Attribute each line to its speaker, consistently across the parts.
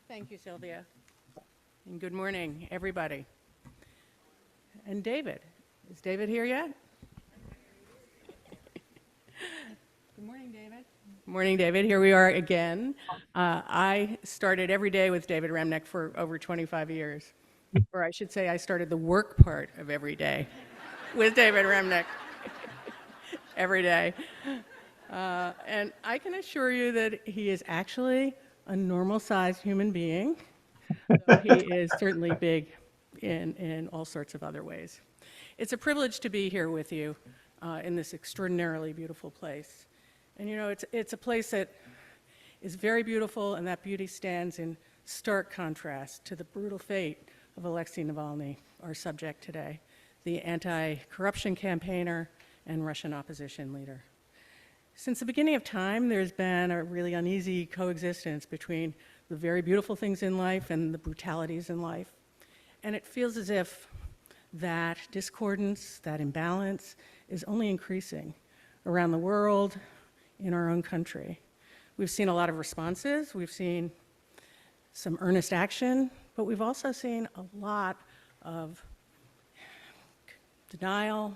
Speaker 1: Thank you, Sylvia. And good morning, everybody. And David. Is David here yet? Good morning, David. Good morning, David. Here we are again. I started every day with David Remnick for over 25 years. Or I should say I started the work part of every day with David Remnick every day. And I can assure you that he is actually a normal-sized human being. Though he is certainly big in all sorts of other ways. It's a privilege to be here with you in this extraordinarily beautiful place. And you know, it's a place that is very beautiful, and that beauty stands in stark contrast to the brutal fate of Alexei Navalny, our subject today, the anti-corruption campaigner and Russian opposition leader. Since the beginning of time, there's been a really uneasy coexistence between the very beautiful things in life and the brutalities in life. And it feels as if that discordance, that imbalance, is only increasing around the world, in our own country. We've seen a lot of responses, we've seen some earnest action, but we've also seen a lot of denial,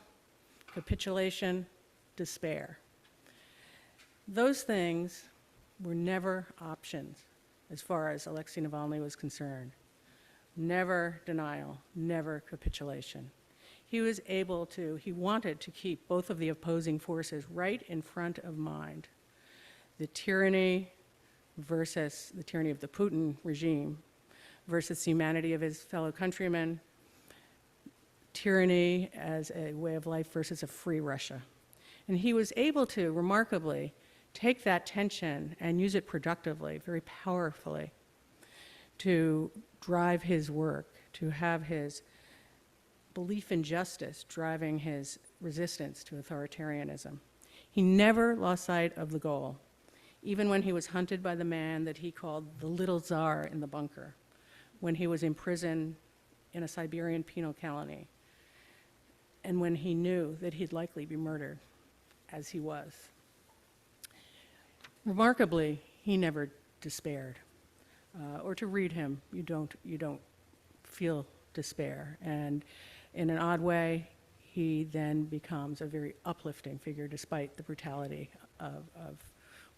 Speaker 1: capitulation, despair. Those things were never options as far as Alexei Navalny was concerned. Never denial, never capitulation. He wanted to keep both of the opposing forces right in front of mind. The tyranny versus the tyranny of the Putin regime versus the humanity of his fellow countrymen, tyranny as a way of life versus a free Russia. And he was able to, remarkably, take that tension and use it productively, very powerfully, to drive his work, to have his belief in justice driving his resistance to authoritarianism. He never lost sight of the goal, even when he was hunted by the man that he called the little czar in the bunker, when he was in prison in a Siberian penal colony, and when he knew that he'd likely be murdered, as he was. Remarkably, he never despaired. Or to read him, you don't feel despair. And in an odd way, he then becomes a very uplifting figure despite the brutality of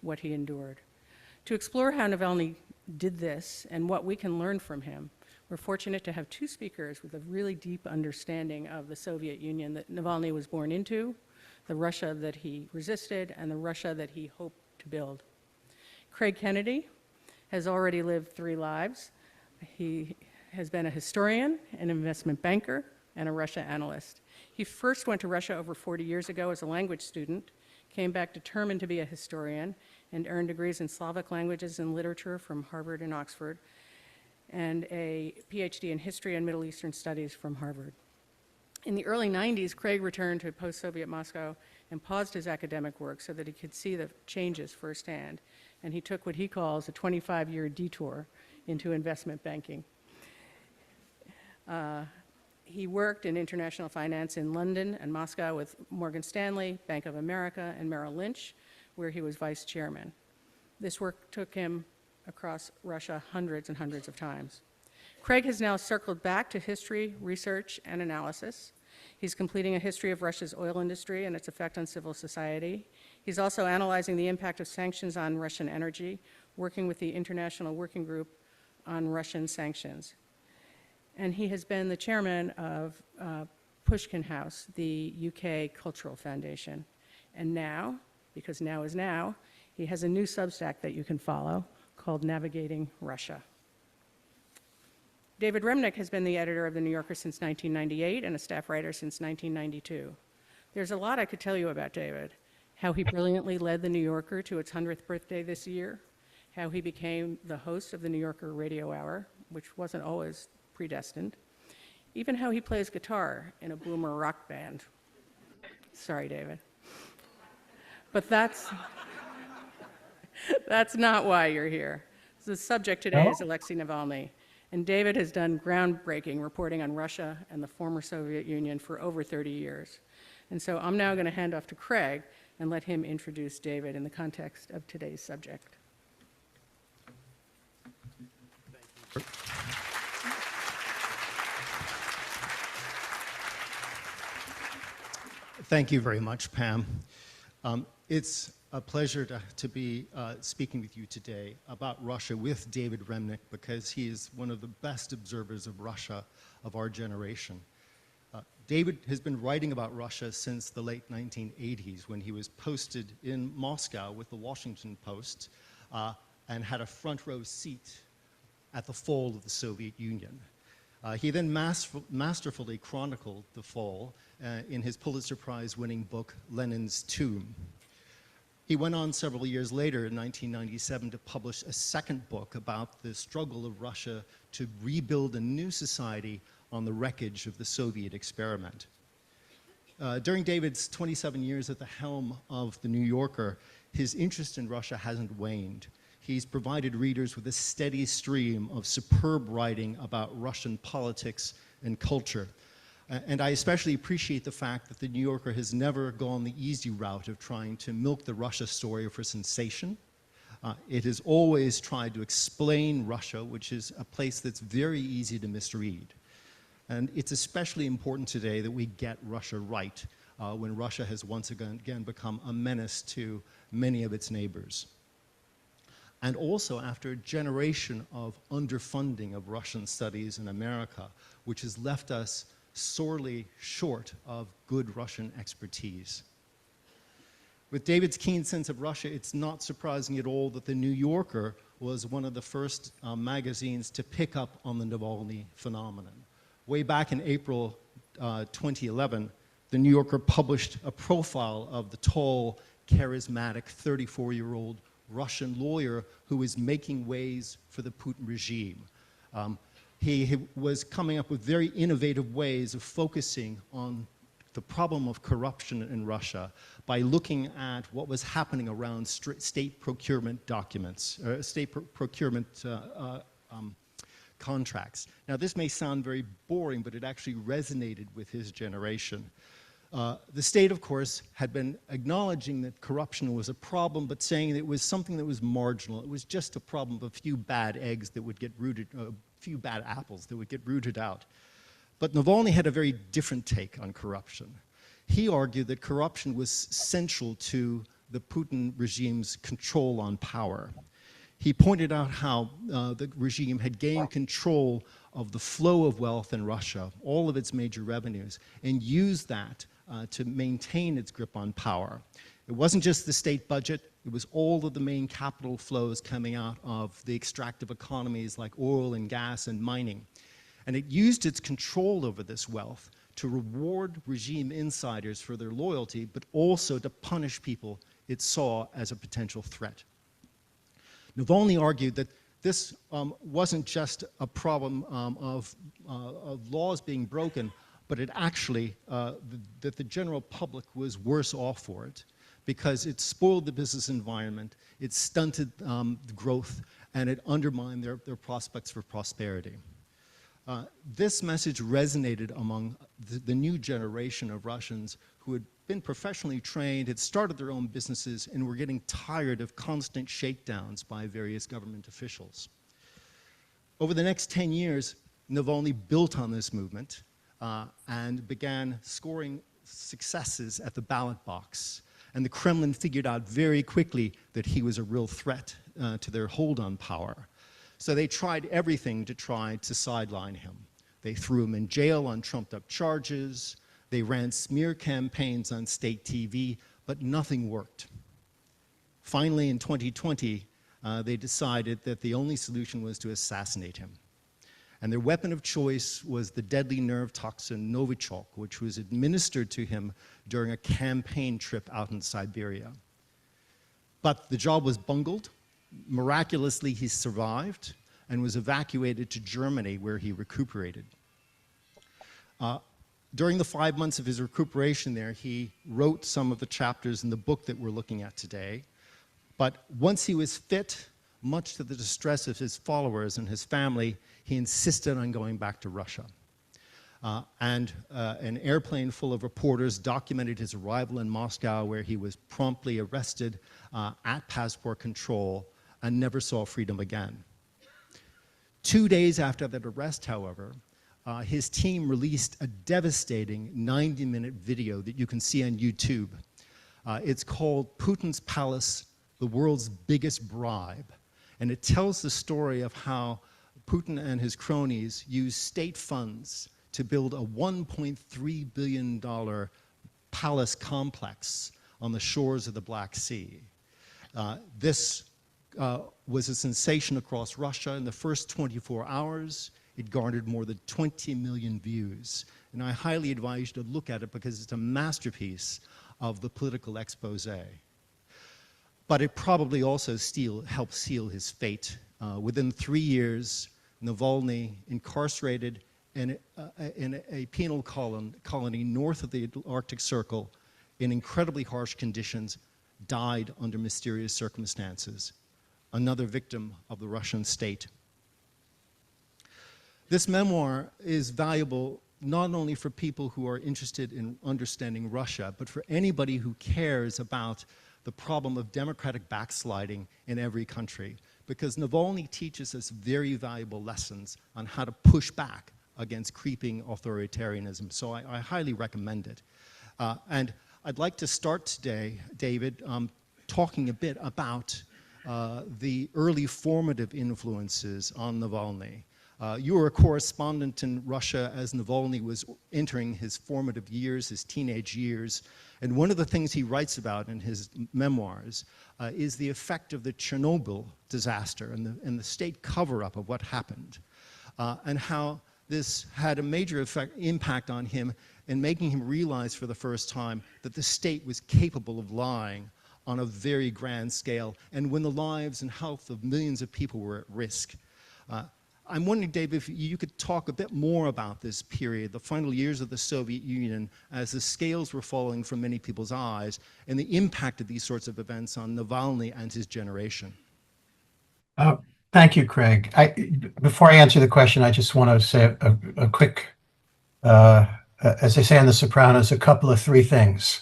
Speaker 1: what he endured. To explore how Navalny did this and what we can learn from him, we're fortunate to have two speakers with a really deep understanding of the Soviet Union that Navalny was born into, the Russia that he resisted, and the Russia that he hoped to build. Craig Kennedy has already lived 3 lives. He has been a historian, an investment banker, and a Russia analyst. He first went to Russia over 40 years ago as a language student, came back determined to be a historian, and earned degrees in Slavic languages and literature from Harvard and Oxford, and a PhD in history and Middle Eastern studies from Harvard. In the early 90s, Craig returned to post-Soviet Moscow and paused his academic work so that he could see the changes firsthand, and he took what he calls a 25-year detour into investment banking. He worked in international finance in London and Moscow with Morgan Stanley, Bank of America, and Merrill Lynch, where he was vice chairman. This work took him across Russia hundreds and hundreds of times. Craig has now circled back to history, research, and analysis. He's completing a history of Russia's oil industry and its effect on civil society. He's also analyzing the impact of sanctions on Russian energy, working with the International Working Group on Russian sanctions. And he has been the chairman of Pushkin House, the UK Cultural Foundation. And now, because now is now, he has a new Substack that you can follow called Navigating Russia. David Remnick has been the editor of The New Yorker since 1998 and a staff writer since 1992. There's a lot I could tell you about David: how he brilliantly led The New Yorker to its 100th birthday this year, how he became the host of The New Yorker Radio Hour, which wasn't always predestined, even how he plays guitar in a boomer rock band. Sorry, David. But that's not why you're here. The subject today is Alexei Navalny, and David has done groundbreaking reporting on Russia and the former Soviet Union for over 30 years. And so I'm now going to hand off to Craig and let him introduce David in the context of today's subject.
Speaker 2: Thank Thank you very much, Pam. It's a pleasure to be speaking with you today about Russia with David Remnick, because he is one of the best observers of Russia of our generation. David has been writing about Russia since the late 1980s, when he was posted in Moscow with the Washington Post and had a front row seat at the fall of the Soviet Union. He then masterfully chronicled the fall in his Pulitzer Prize-winning book, Lenin's Tomb. He went on several years later, in 1997, to publish a second book about the struggle of Russia to rebuild a new society on the wreckage of the Soviet experiment. During David's 27 years at the helm of The New Yorker, his interest in Russia hasn't waned. He's provided readers with a steady stream of superb writing about Russian politics and culture. And I especially appreciate the fact that The New Yorker has never gone the easy route of trying to milk the Russia story for sensation. It has always tried to explain Russia, which is a place that's very easy to misread. And it's especially important today that we get Russia right when Russia has once again become a menace to many of its neighbors. And also after a generation of underfunding of Russian studies in America, which has left us sorely short of good Russian expertise. With David's keen sense of Russia, it's not surprising at all that The New Yorker was one of the first magazines to pick up on the Navalny phenomenon. Way back in April 2011, The New Yorker published a profile of the tall, charismatic 34-year-old Russian lawyer who was making ways for the Putin regime. He was coming up with very innovative ways of focusing on the problem of corruption in Russia by looking at what was happening around state procurement documents, procurement contracts. Now, this may sound very boring, but it actually resonated with his generation. The state, of course, had been acknowledging that corruption was a problem, but saying that it was something that was marginal. It was just a problem of a few bad eggs that would get rooted, a few bad apples that would get rooted out. But Navalny had a very different take on corruption. He argued that corruption was central to the Putin regime's control on power. He pointed out how the regime had gained control of the flow of wealth in Russia, all of its major revenues, and used that to maintain its grip on power. It wasn't just the state budget, it was all of the main capital flows coming out of the extractive economies like oil and gas and mining. And it used its control over this wealth to reward regime insiders for their loyalty, but also to punish people it saw as a potential threat. Navalny argued that this wasn't just a problem of laws being broken, but it actually, that the general public was worse off for it because it spoiled the business environment, it stunted growth, and it undermined their prospects for prosperity. This message resonated among the new generation of Russians who had been professionally trained, had started their own businesses, and were getting tired of constant shakedowns by various government officials. Over the next 10 years, Navalny built on this movement and began scoring successes at the ballot box. And the Kremlin figured out very quickly that he was a real threat to their hold on power. So they tried everything to try to sideline him. They threw him in jail on trumped-up charges. They ran smear campaigns on state TV, but nothing worked. Finally, in 2020, they decided that the only solution was to assassinate him. And their weapon of choice was the deadly nerve toxin Novichok, which was administered to him during a campaign trip out in Siberia. But the job was bungled. Miraculously, he survived and was evacuated to Germany, where he recuperated. During the 5 months of his recuperation there, he wrote some of the chapters in the book that we're looking at today. But once he was fit, much to the distress of his followers and his family, he insisted on going back to Russia. An airplane full of reporters documented his arrival in Moscow, where he was promptly arrested at passport control and never saw freedom again. 2 days after that arrest, however, his team released a devastating 90-minute video that you can see on YouTube. It's called Putin's Palace, the World's Biggest Bribe. And it tells the story of how Putin and his cronies used state funds to build a $1.3 billion palace complex on the shores of the Black Sea. This was a sensation across Russia. In the first 24 hours, it garnered more than 20 million views. And I highly advise you to look at it because it's a masterpiece of the political expose. But it probably also helped seal his fate. Within 3 years, Navalny, incarcerated in a penal colony north of the Arctic Circle in incredibly harsh conditions, died under mysterious circumstances. Another victim of the Russian state. This memoir is valuable not only for people who are interested in understanding Russia, but for anybody who cares about the problem of democratic backsliding in every country, because Navalny teaches us very valuable lessons on how to push back against creeping authoritarianism. So I highly recommend it. And I'd like to start today, David, talking a bit about the early formative influences on Navalny. You were a correspondent in Russia as Navalny was entering his formative years, his teenage years. And one of the things he writes about in his memoirs is the effect of the Chernobyl disaster and the state cover-up of what happened, and how this had a major impact on him in making him realize for the first time that the state was capable of lying on a very grand scale, and when the lives and health of millions of people were at risk. I'm wondering, Dave, if you could talk a bit more about this period, the final years of the Soviet Union, as the scales were falling from many people's eyes, and the impact of these sorts of events on Navalny and his generation.
Speaker 3: Thank you, Craig. Before I answer the question, I just want to say a quick, as they say on The Sopranos, a couple of three things.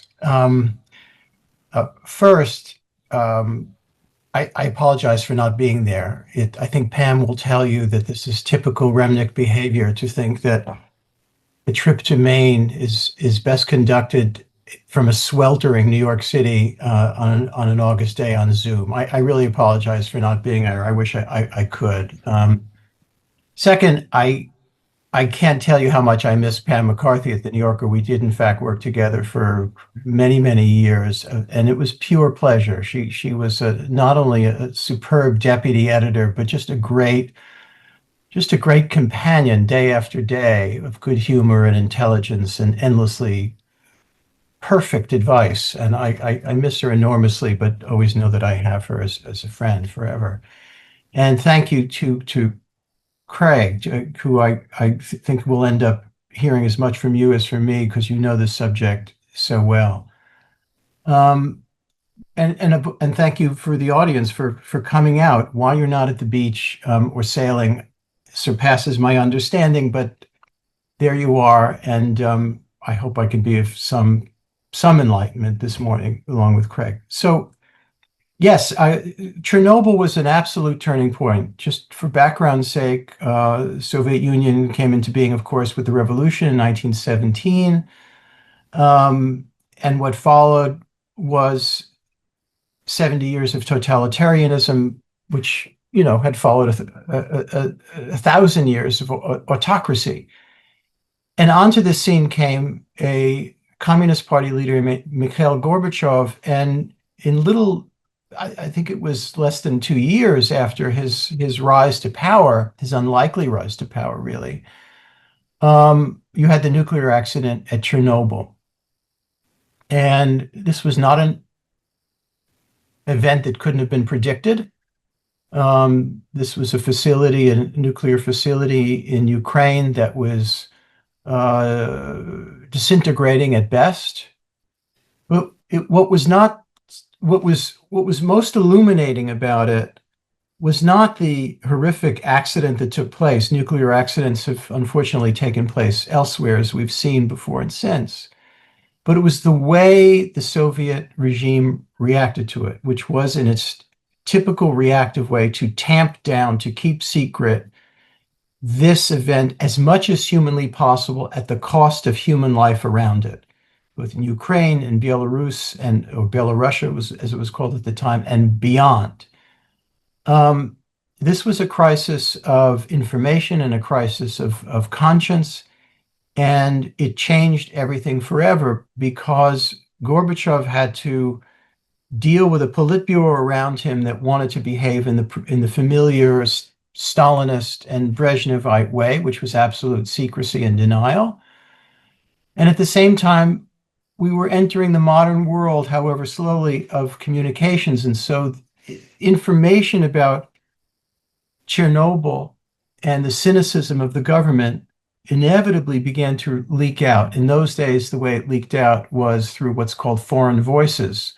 Speaker 3: First, I apologize for not being there. I think Pam will tell you that this is typical Remnick behavior to think that the trip to Maine is best conducted from a sweltering New York City on an August day on Zoom. I really apologize for not being there. I wish I could. Second, I can't tell you how much I miss Pam McCarthy at the New Yorker. We did, in fact, work together for many, many years, and it was pure pleasure. She was not only a superb deputy editor, but just a great companion day after day of good humor and intelligence and endlessly perfect advice. And I miss her enormously, but always know that I have her as a friend forever. And thank you to Craig, who I think will end up hearing as much from you as from me, because you know this subject so well. And thank you for the audience for coming out while you're not at the beach or sailing. Surpasses my understanding, but there you are, and I hope I can be of some enlightenment this morning along with Craig. So yes, Chernobyl was an absolute turning point. Just for background's sake, the Soviet Union came into being, of course, with the revolution in 1917. And what followed was 70 years of totalitarianism, which, you know, had followed a 1,000 years of autocracy. And onto the scene came a Communist Party leader, Mikhail Gorbachev, and in little, I think it was less than 2 years after his rise to power, his unlikely rise to power, really, you had the nuclear accident at Chernobyl. And this was not an event that couldn't have been predicted. This was a facility, a nuclear facility in Ukraine that was disintegrating at best. But what was most illuminating about it was not the horrific accident that took place. Nuclear accidents have unfortunately taken place elsewhere, as we've seen before and since. But it was the way the Soviet regime reacted to it, which was in its typical reactive way to tamp down, to keep secret this event as much as humanly possible at the cost of human life around it, both in Ukraine and Belarus or Belarusia as it was called at the time, and beyond. This was a crisis of information and a crisis of conscience, and it changed everything forever because Gorbachev had to deal with a Politburo around him that wanted to behave in the familiar Stalinist and Brezhnevite way, which was absolute secrecy and denial. And at the same time, we were entering the modern world, however slowly, of communications. And so information about Chernobyl and the cynicism of the government inevitably began to leak out. In those days, the way it leaked out was through what's called foreign voices,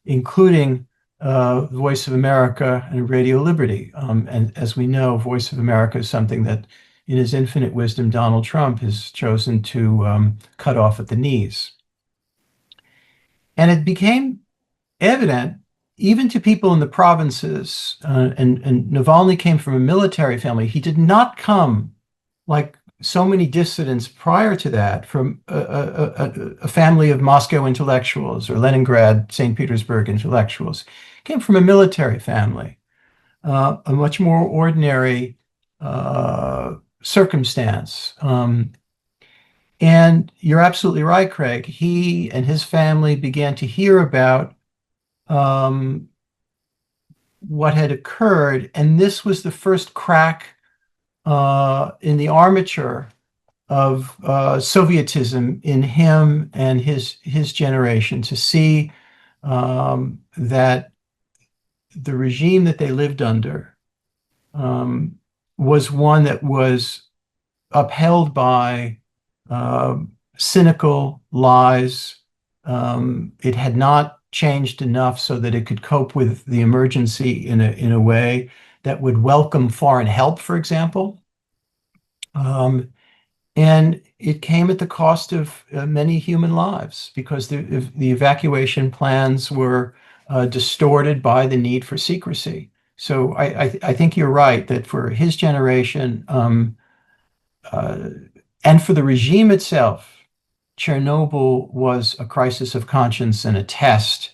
Speaker 3: including Voice of America and Radio Liberty. And as we know, Voice of America is something that, in his infinite wisdom, Donald Trump has chosen to cut off at the knees. And it became evident, even to people in the provinces, and Navalny came from a military family. He did not come, like so many dissidents prior to that, from a family of Moscow intellectuals or Leningrad, St. Petersburg intellectuals. He came from a military family, a much more ordinary circumstance. And you're absolutely right, Craig. He and his family began to hear about what had occurred, and this was the first crack in the armature of Sovietism in him and his generation, to see that the regime that they lived under was one that was upheld by cynical lies. It had not changed enough so that it could cope with the emergency in a way that would welcome foreign help, for example. And it came at the cost of many human lives, because the evacuation plans were distorted by the need for secrecy. So I think you're right that for his generation and for the regime itself, Chernobyl was a crisis of conscience and a test,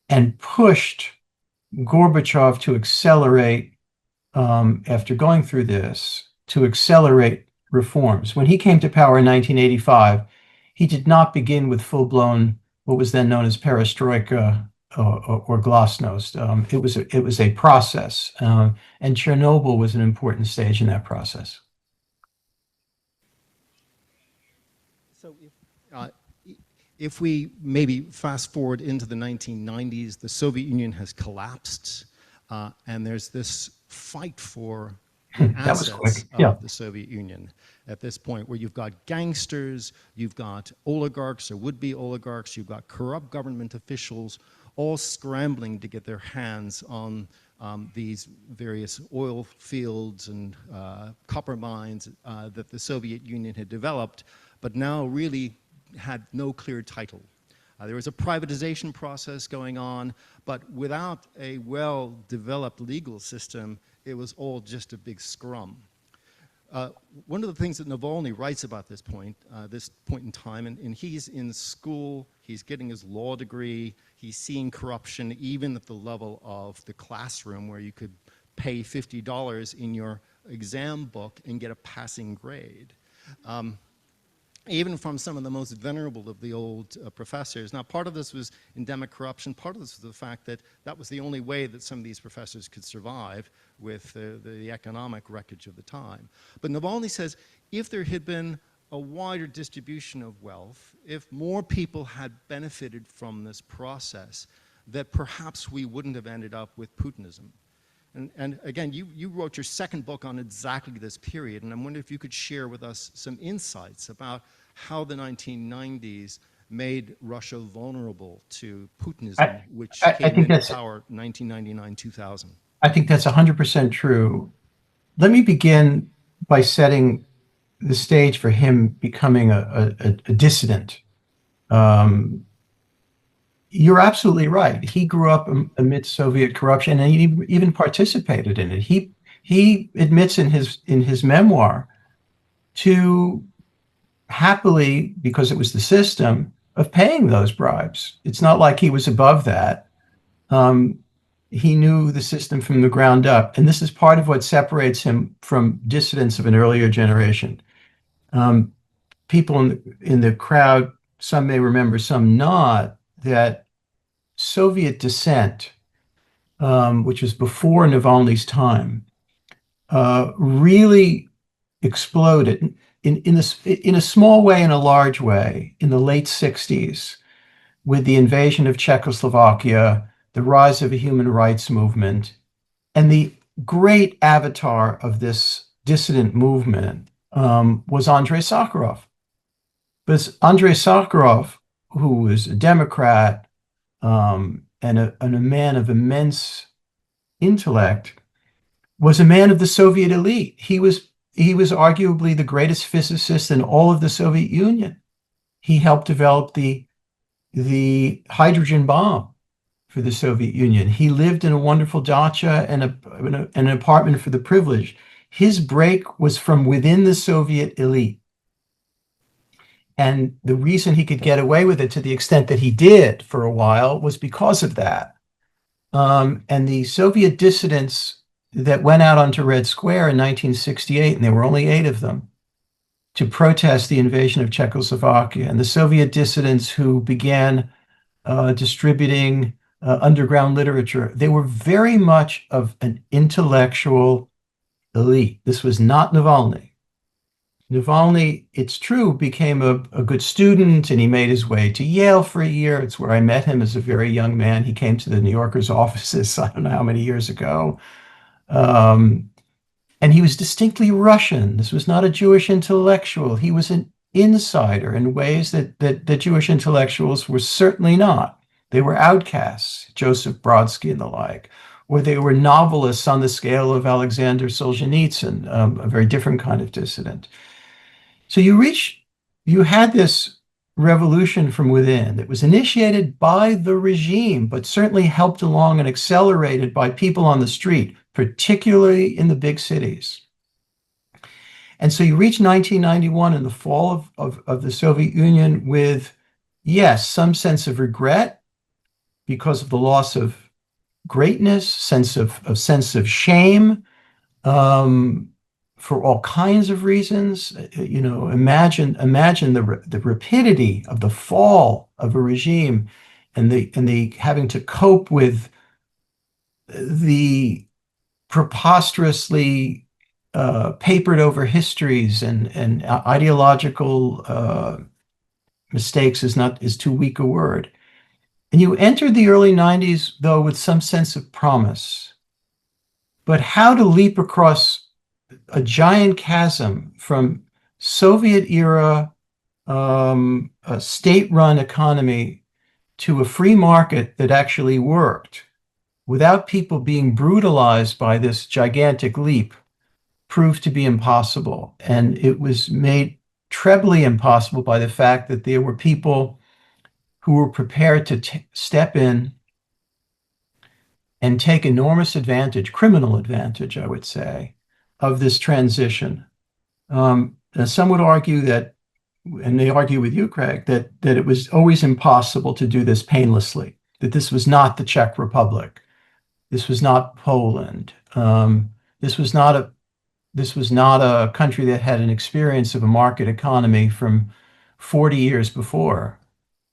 Speaker 3: and pushed Gorbachev to accelerate, after going through this, to accelerate reforms. When he came to power in 1985, he did not begin with full-blown, what was then known as perestroika or glasnost. It was a process, and Chernobyl was an important stage in that process.
Speaker 2: So if we maybe fast forward into the 1990s, the Soviet Union has collapsed, and there's this fight for assets of the Soviet Union at this point, where you've got gangsters, you've got oligarchs or would-be oligarchs, you've got corrupt government officials, all scrambling to get their hands on these various oil fields and copper mines that the Soviet Union had developed, but now really had no clear title. There was a privatization process going on, but without a well-developed legal system, it was all just a big scrum. One of the things that Navalny writes about this point in time, and he's in school, he's getting his law degree, he's seeing corruption even at the level of the classroom, where you could pay $50 in your exam book and get a passing grade. Even from some of the most venerable of the old professors. Now, part of this was endemic corruption. Part of this was the fact that that was the only way that some of these professors could survive with the economic wreckage of the time. But Navalny says, if there had been a wider distribution of wealth, if more people had benefited from this process, that perhaps we wouldn't have ended up with Putinism. And again, you wrote your second book on exactly this period, and I'm wondering if you could share with us some insights about how the 1990s made Russia vulnerable to Putinism, which came into power 1999-2000.
Speaker 3: I think that's 100% true. Let me begin by setting the stage for him becoming a dissident. You're absolutely right. He grew up amidst Soviet corruption, and he even participated in it. He He admits in his memoir to happily, because it was the system, of paying those bribes. It's not like he was above that. Um, he knew the system from the ground up, and this is part of what separates him from dissidents of an earlier generation. Um, People in the crowd, some may remember, some not, that Soviet dissent, which was before Navalny's time, really exploded in a small way and a large way in the late 60s with the invasion of Czechoslovakia, the rise of a human rights movement, and the great avatar of this dissident movement was Andrei Sakharov. Because Andrei Sakharov, who was a Democrat and a man of immense intellect, was a man of the Soviet elite. He was arguably the greatest physicist in all of the Soviet Union. He helped develop the hydrogen bomb for the Soviet Union. He lived in a wonderful dacha and an apartment for the privileged. His break was from within the Soviet elite. And the reason he could get away with it to the extent that he did for a while was because of that. And the Soviet dissidents that went out onto Red Square in 1968, and there were only 8 of them, to protest the invasion of Czechoslovakia, and the Soviet dissidents who began distributing underground literature, they were very much of an intellectual elite. This was not Navalny. Navalny, it's true, became a good student, and he made his way to Yale for a year. It's where I met him as a very young man. He came to the New Yorker's offices, I don't know how many years ago. And he was distinctly Russian. This was not a Jewish intellectual. He was an insider in ways that Jewish intellectuals were certainly not. They were outcasts, Joseph Brodsky and the like, or they were novelists on the scale of Alexander Solzhenitsyn, a very different kind of dissident. So you had this revolution from within that was initiated by the regime, but certainly helped along and accelerated by people on the street, particularly in the big cities. And so you reach 1991 and the fall of the Soviet Union with, yes, some sense of regret because of the loss of greatness, sense of shame, for all kinds of reasons. Imagine the rapidity of the fall of a regime, and the having to cope with the preposterously papered over histories and ideological mistakes is too weak a word. And you entered the early 90s, though, with some sense of promise. But how to leap across a giant chasm from Soviet era, a state-run economy to a free market that actually worked without people being brutalized by this gigantic leap proved to be impossible. And it was made trebly impossible by the fact that there were people who were prepared to step in and take enormous advantage, criminal advantage, I would say, of this transition. Some would argue that, and they argue with you, Craig, that it was always impossible to do this painlessly, that this was not the Czech Republic. This was not Poland. This was not a country that had an experience of a market economy from 40 years before.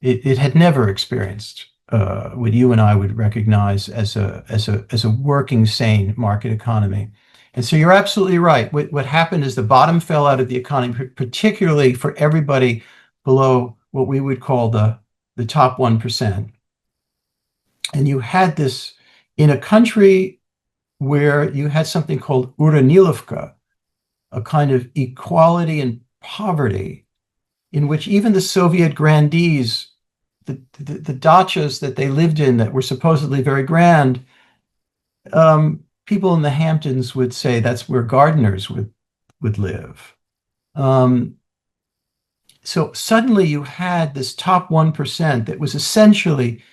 Speaker 3: It had never experienced what you and I would recognize as a working, sane market economy. And so you're absolutely right. What happened is the bottom fell out of the economy, particularly for everybody below what we would call the top 1%. And you had this in a country where you had something called Uranilovka, a kind of equality in poverty, in which even the Soviet grandees, the dachas that they lived in that were supposedly very grand, people in the Hamptons would say that's where gardeners would live. So suddenly you had this top 1% that was essentially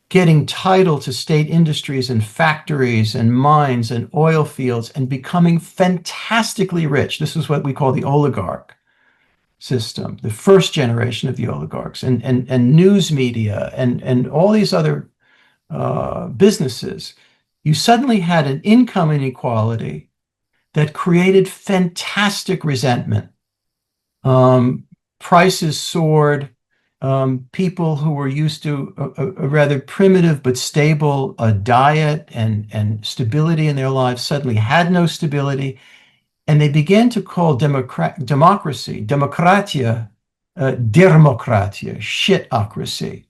Speaker 3: getting title to state industries and factories and mines and oil fields and becoming fantastically rich. This is what we call the oligarch system, the first generation of the oligarchs, and news media and all these other businesses. You suddenly had an income inequality that created fantastic resentment. Prices soared. People who were used to a rather primitive but stable diet and stability in their lives suddenly had no stability. And they began to call democracy, demokratia, dermokratia, shitocracy.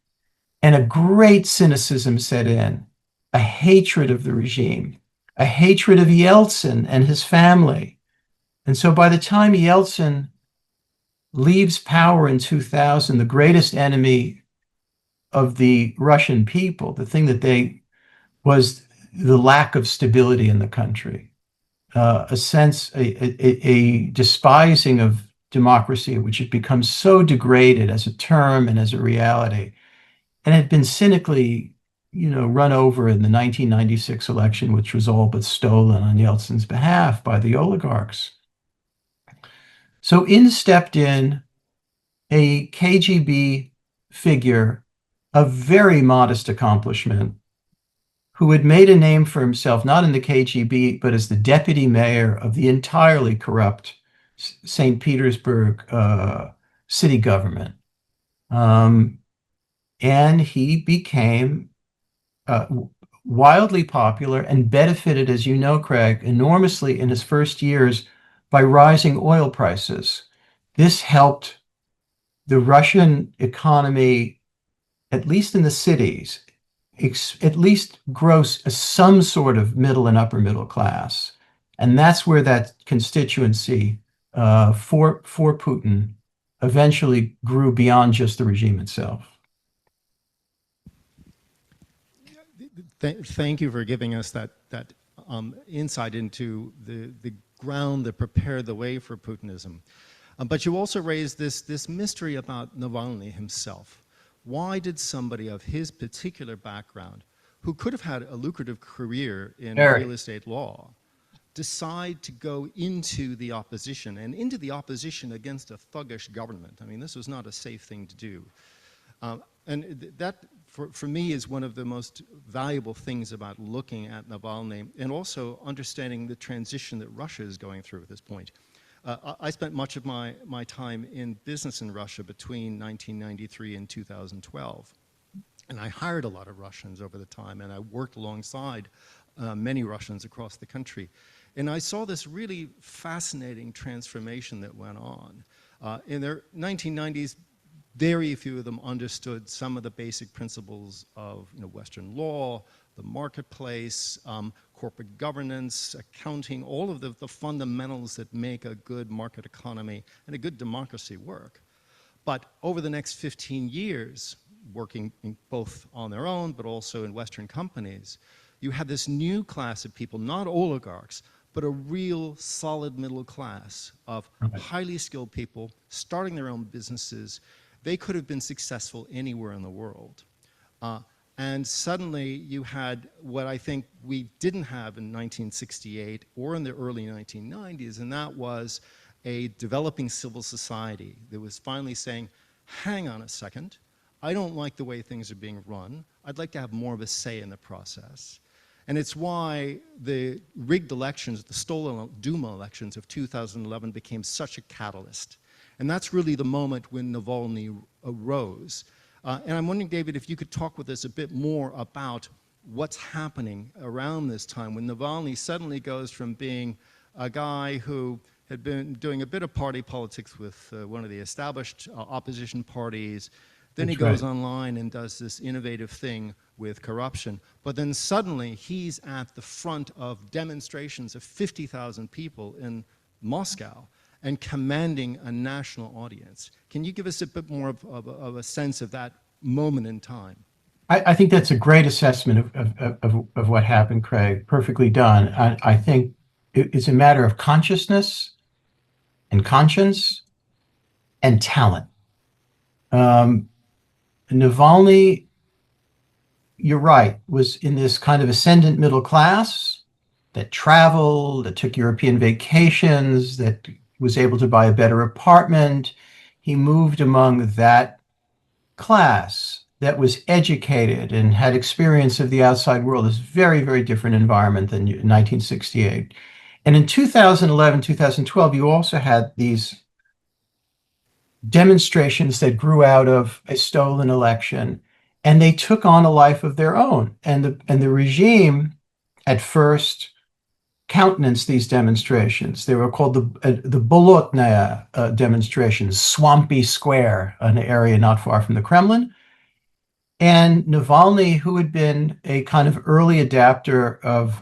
Speaker 3: And a great cynicism set in, a hatred of the regime, a hatred of Yeltsin and his family. And so by the time Yeltsin leaves power in 2000, the greatest enemy of the Russian people, the thing that was the lack of stability in the country, a sense, a despising of democracy, which had become so degraded as a term and as a reality, and had been cynically, run over in the 1996 election, which was all but stolen on Yeltsin's behalf by the oligarchs. So stepped in a KGB figure of very modest accomplishment, who had made a name for himself, not in the KGB, but as the deputy mayor of the entirely corrupt St. Petersburg city government. And he became wildly popular and benefited, as you know, Craig, enormously in his first years by rising oil prices. This helped the Russian economy, at least in the cities, at least grow some sort of middle and upper middle class. And that's where that constituency for Putin eventually grew beyond just the regime itself.
Speaker 2: Thank you for giving us that insight into the ground that prepared the way for Putinism. But you also raised this mystery about Navalny himself. Why did somebody of his particular background, who could have had a lucrative career in real estate law, decide to go into the opposition, and into the opposition against a thuggish government? I mean, this was not a safe thing to do. And that, for me, is one of the most valuable things about looking at Navalny, and also understanding the transition that Russia is going through at this point. I spent much of my time in business in Russia between 1993 and 2012. And I hired a lot of Russians over the time, and I worked alongside many Russians across the country. And I saw this really fascinating transformation that went on. In their 1990s, very few of them understood some of the basic principles of Western law, the marketplace, corporate governance, accounting, all of the fundamentals that make a good market economy and a good democracy work. But over the next 15 years, working both on their own but also in Western companies, you had this new class of people, not oligarchs, but a real solid middle class of highly skilled people starting their own businesses. They could have been successful anywhere in the world. And suddenly you had what I think we didn't have in 1968 or in the early 1990s, and that was a developing civil society that was finally saying, hang on a second, I don't like the way things are being run. I'd like to have more of a say in the process. And it's why the rigged elections, the stolen Duma elections of 2011 became such a catalyst. And that's really the moment when Navalny arose. And I'm wondering, David, if you could talk with us a bit more about what's happening around this time when Navalny suddenly goes from being a guy who had been doing a bit of party politics with one of the established opposition parties. Then he goes online and does this innovative thing with corruption. But then suddenly he's at the front of demonstrations of 50,000 people in Moscow and commanding a national audience. Can you give us a bit more of a sense of that moment in time?
Speaker 3: I think that's a great assessment of what happened, Craig. Perfectly done. I think it's a matter of consciousness and conscience and talent. Navalny you're right, was in this kind of ascendant middle class that traveled, that took European vacations, that was able to buy a better apartment. He moved among that class that was educated and had experience of the outside world. This very, very different environment than 1968. And in 2011, 2012, you also had these demonstrations that grew out of a stolen election, and they took on a life of their own. And the regime at first countenanced these demonstrations. They were called the Bolotnaya demonstrations, Swampy Square, an area not far from the Kremlin. And Navalny, who had been a kind of early adapter of,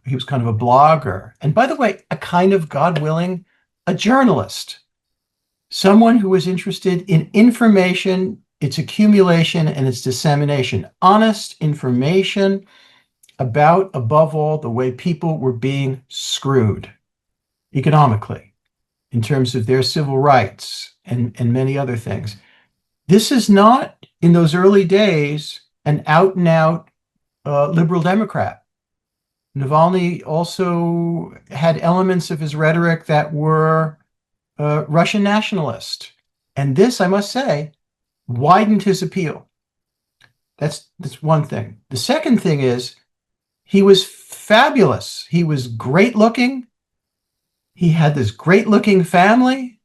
Speaker 3: he was kind of a blogger. And by the way, a kind of, God willing, a journalist, someone who was interested in information, its accumulation, and its dissemination, honest information about, above all, the way people were being screwed economically in terms of their civil rights and many other things. This is not, in those early days, an out and out liberal Democrat. Navalny also had elements of his rhetoric that were Russian nationalist. And this, I must say, widened his appeal. That's one thing. The second thing is he was fabulous. He was great looking. He had this great looking family.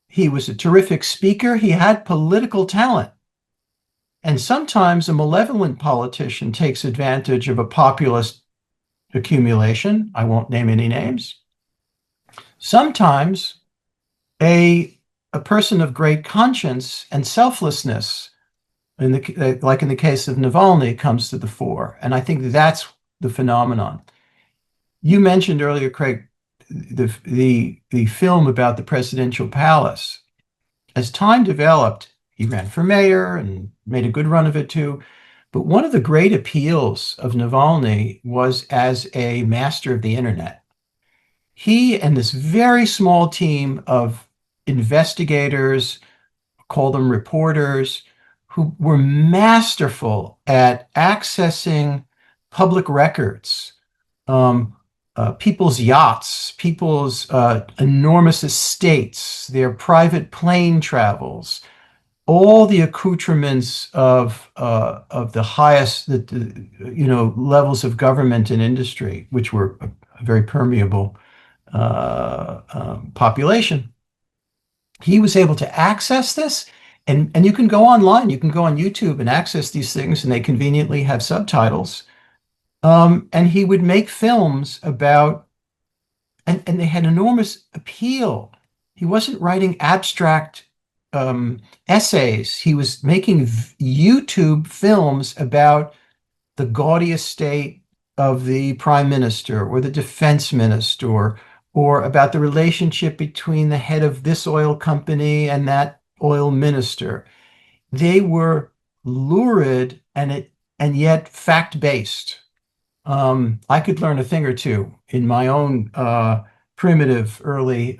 Speaker 3: He was a terrific speaker. He had political talent. And sometimes a malevolent politician takes advantage of a populist accumulation. I won't name any names. Sometimes a person of great conscience and selflessness, like in the case of Navalny, comes to the fore. And I think that's the phenomenon. You mentioned earlier, Craig, the film about the presidential palace. As time developed, he ran for mayor and made a good run of it too. But one of the great appeals of Navalny was as a master of the internet. He and this very small team of investigators, call them reporters, who were masterful at accessing public records, people's yachts, people's enormous estates, their private plane travels, all the accoutrements of the highest, levels of government and industry, which were a very permeable population. He was able to access this, and you can go online, you can go on YouTube and access these things, and they conveniently have subtitles. And he would make films about, and they had enormous appeal. He wasn't writing abstract essays. He was making YouTube films about the gaudy estate of the prime minister or the defense minister, or about the relationship between the head of this oil company and that oil minister. They were lurid and yet fact-based. I could learn a thing or two in my own primitive early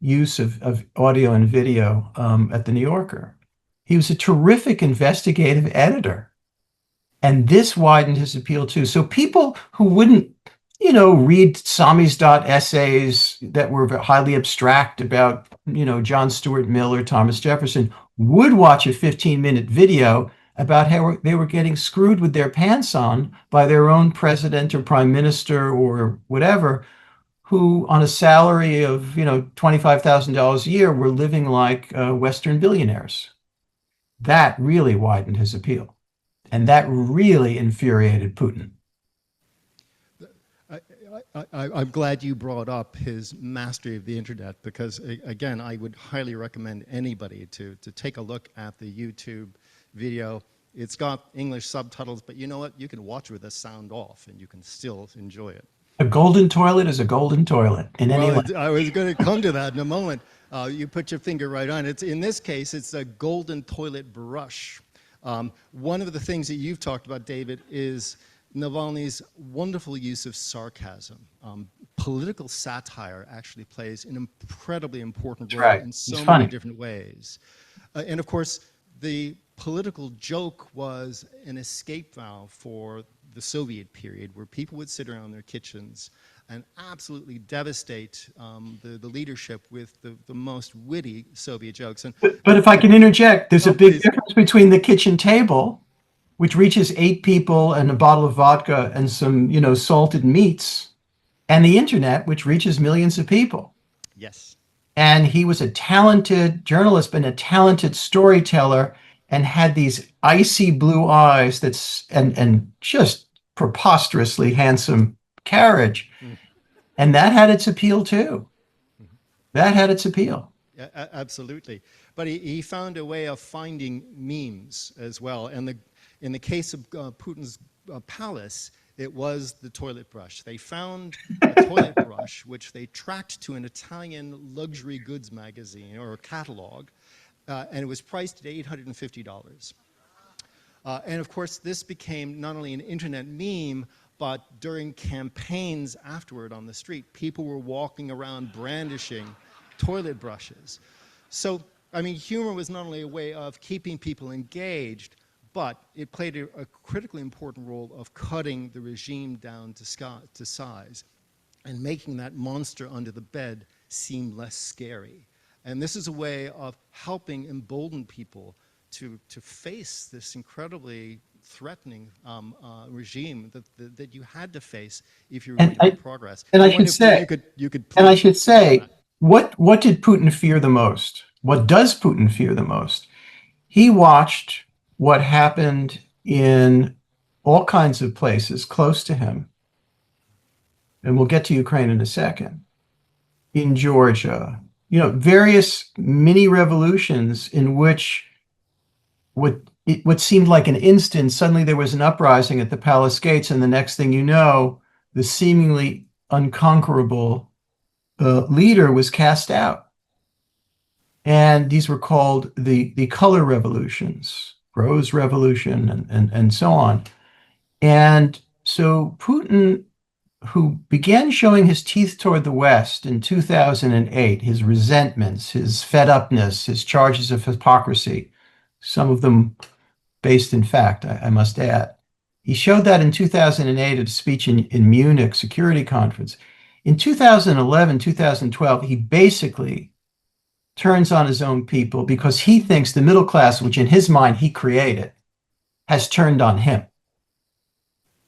Speaker 3: use of audio and video at the New Yorker. He was a terrific investigative editor. And this widened his appeal too. So people who wouldn't, read Samizdat essays that were highly abstract about, John Stuart Mill or Thomas Jefferson would watch a 15-minute video about how they were getting screwed with their pants on by their own president or prime minister or whatever, who on a salary of, $25,000 a year were living like Western billionaires. That really widened his appeal. And that really infuriated Putin.
Speaker 2: I'm glad you brought up his mastery of the internet, because, again, I would highly recommend anybody to take a look at the YouTube video. It's got English subtitles, but you know what? You can watch with the sound off, and you can still enjoy it.
Speaker 3: A golden toilet is a golden toilet in any way.
Speaker 2: I was going to come to that in a moment. You put your finger right on it. In this case, it's a golden toilet brush. One of the things that you've talked about, David, is Navalny's wonderful use of sarcasm. Political satire actually plays an incredibly important role in so many different ways. And of course, The political joke was an escape valve for the Soviet period, where people would sit around their kitchens and absolutely devastate the leadership with the most witty Soviet jokes.
Speaker 3: But if I can interject, there's a big
Speaker 2: please.
Speaker 3: difference between the kitchen table, which reaches 8 people and a bottle of vodka and some, salted meats, and the internet, which reaches millions of people.
Speaker 2: Yes.
Speaker 3: And he was a talented journalist, but a talented storyteller, and had these icy blue eyes and just preposterously handsome carriage. And that had its appeal too. That had its appeal.
Speaker 2: Yeah, absolutely. But he found a way of finding memes as well. And in the case of Putin's palace, it was the toilet brush. They found a toilet brush, which they tracked to an Italian luxury goods magazine or a catalog, and it was priced at $850. And of course, this became not only an internet meme, but during campaigns afterward on the street, people were walking around brandishing toilet brushes. So, I mean, humor was not only a way of keeping people engaged, but it played a critically important role of cutting the regime down to size and making that monster under the bed seem less scary. And this is a way of helping embolden people to face this incredibly threatening regime that you had to face if you were going to make progress.
Speaker 3: And I should say, what did Putin fear the most? What does Putin fear the most? He watched what happened in all kinds of places close to him, and we'll get to Ukraine in a second, in Georgia, various mini revolutions in which what seemed like an instant, suddenly there was an uprising at the palace gates, and the next thing you know, the seemingly unconquerable leader was cast out. And these were called the color revolutions, Rose Revolution, and so on. And so Putin, who began showing his teeth toward the West in 2008, his resentments, his fed-upness, his charges of hypocrisy, some of them based in fact, I must add. He showed that in 2008 at a speech in Munich Security Conference. In 2011, 2012, he basically turns on his own people because he thinks the middle class, which in his mind he created, has turned on him.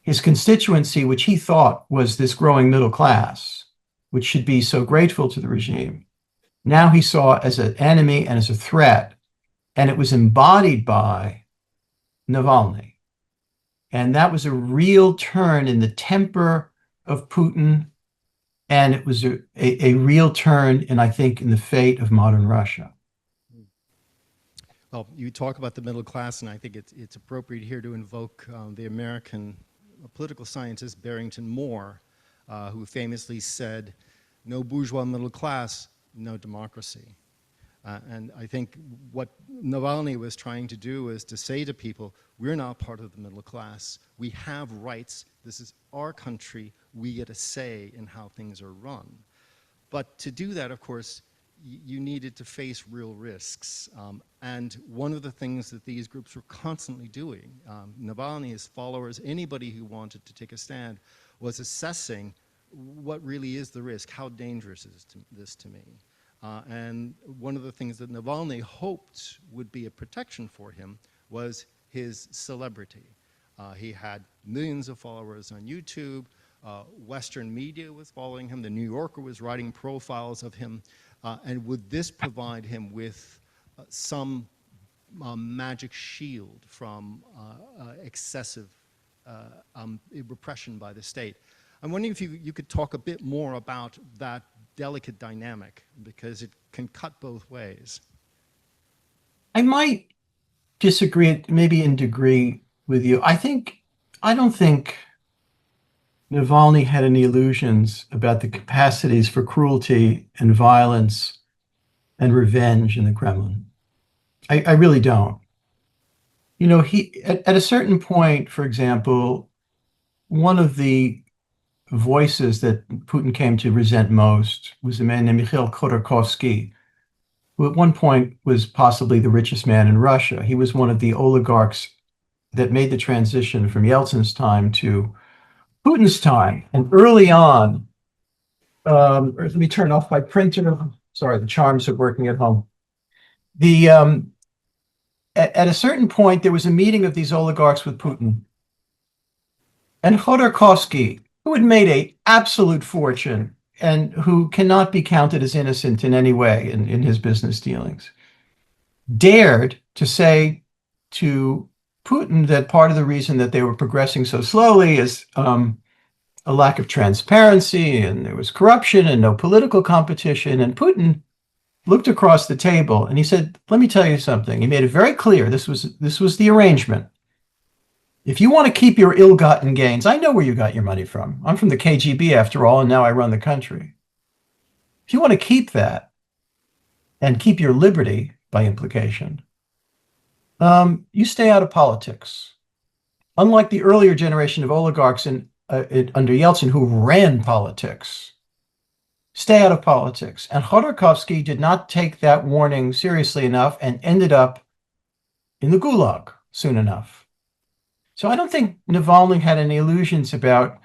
Speaker 3: His constituency, which he thought was this growing middle class, which should be so grateful to the regime, now he saw as an enemy and as a threat, and it was embodied by Navalny. And that was a real turn in the temper of Putin, and it was a real turn, I think, in the fate of modern Russia.
Speaker 2: Well, you talk about the middle class, and I think it's appropriate here to invoke the American political scientist Barrington Moore, who famously said, "No bourgeois middle class, no democracy." And I think what Navalny was trying to do is to say to people, we're not part of the middle class. We have rights. This is our country. We get a say in how things are run. But to do that, of course, you needed to face real risks. And one of the things that these groups were constantly doing, Navalny, his followers, anybody who wanted to take a stand, was assessing what really is the risk, how dangerous is this to me. And one of the things that Navalny hoped would be a protection for him was his celebrity. He had millions of followers on YouTube. Western media was following him. The New Yorker was writing profiles of him. And would this provide him with some magic shield from excessive repression by the state? I'm wondering if you could talk a bit more about that delicate dynamic, because it can cut both ways.
Speaker 3: I might disagree, maybe in degree, with you. I don't think Navalny had any illusions about the capacities for cruelty and violence and revenge in the Kremlin. I really don't. He at a certain point, for example, one of the voices that Putin came to resent most was a man named Mikhail Khodorkovsky, who at one point was possibly the richest man in Russia. He was one of the oligarchs that made the transition from Yeltsin's time to Putin's time. And early on, let me turn off my printer. Sorry, the charms are working at home. At a certain point, there was a meeting of these oligarchs with Putin. And Khodorkovsky, who had made an absolute fortune and who cannot be counted as innocent in any way in his business dealings, dared to say to Putin that part of the reason that they were progressing so slowly is a lack of transparency, and there was corruption and no political competition. And Putin looked across the table and he said, let me tell you something. He made it very clear, this was the arrangement. If you want to keep your ill-gotten gains, I know where you got your money from. I'm from the KGB after all, and now I run the country. If you want to keep that and keep your liberty by implication, you stay out of politics. Unlike the earlier generation of oligarchs under Yeltsin who ran politics, stay out of politics. And Khodorkovsky did not take that warning seriously enough and ended up in the Gulag soon enough. So I don't think Navalny had any illusions about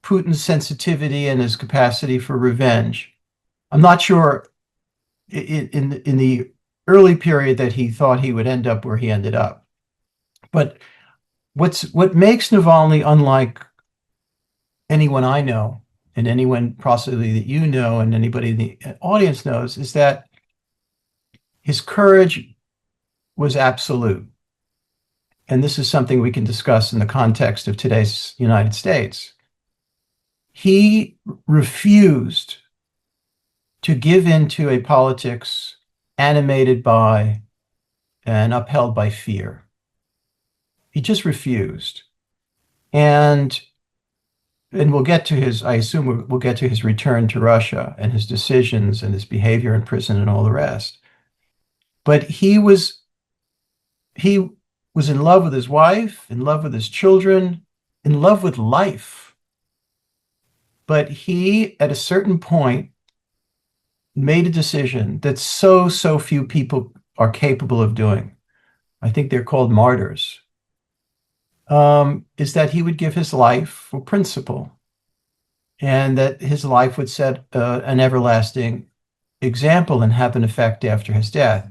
Speaker 3: Putin's sensitivity and his capacity for revenge. I'm not sure in the early period that he thought he would end up where he ended up. But what makes Navalny unlike anyone I know, and anyone possibly that you know, and anybody in the audience knows, is that his courage was absolute. And this is something we can discuss in the context of today's United States. He refused to give into a politics animated by and upheld by fear. He just refused. And we'll get to his, I assume we'll get to his return to Russia and his decisions and his behavior in prison and all the rest. But he was in love with his wife, in love with his children, in love with life. But he, at a certain point, made a decision that so few people are capable of doing. I think they're called martyrs. Is that he would give his life for principle, and that his life would set an everlasting example and have an effect after his death.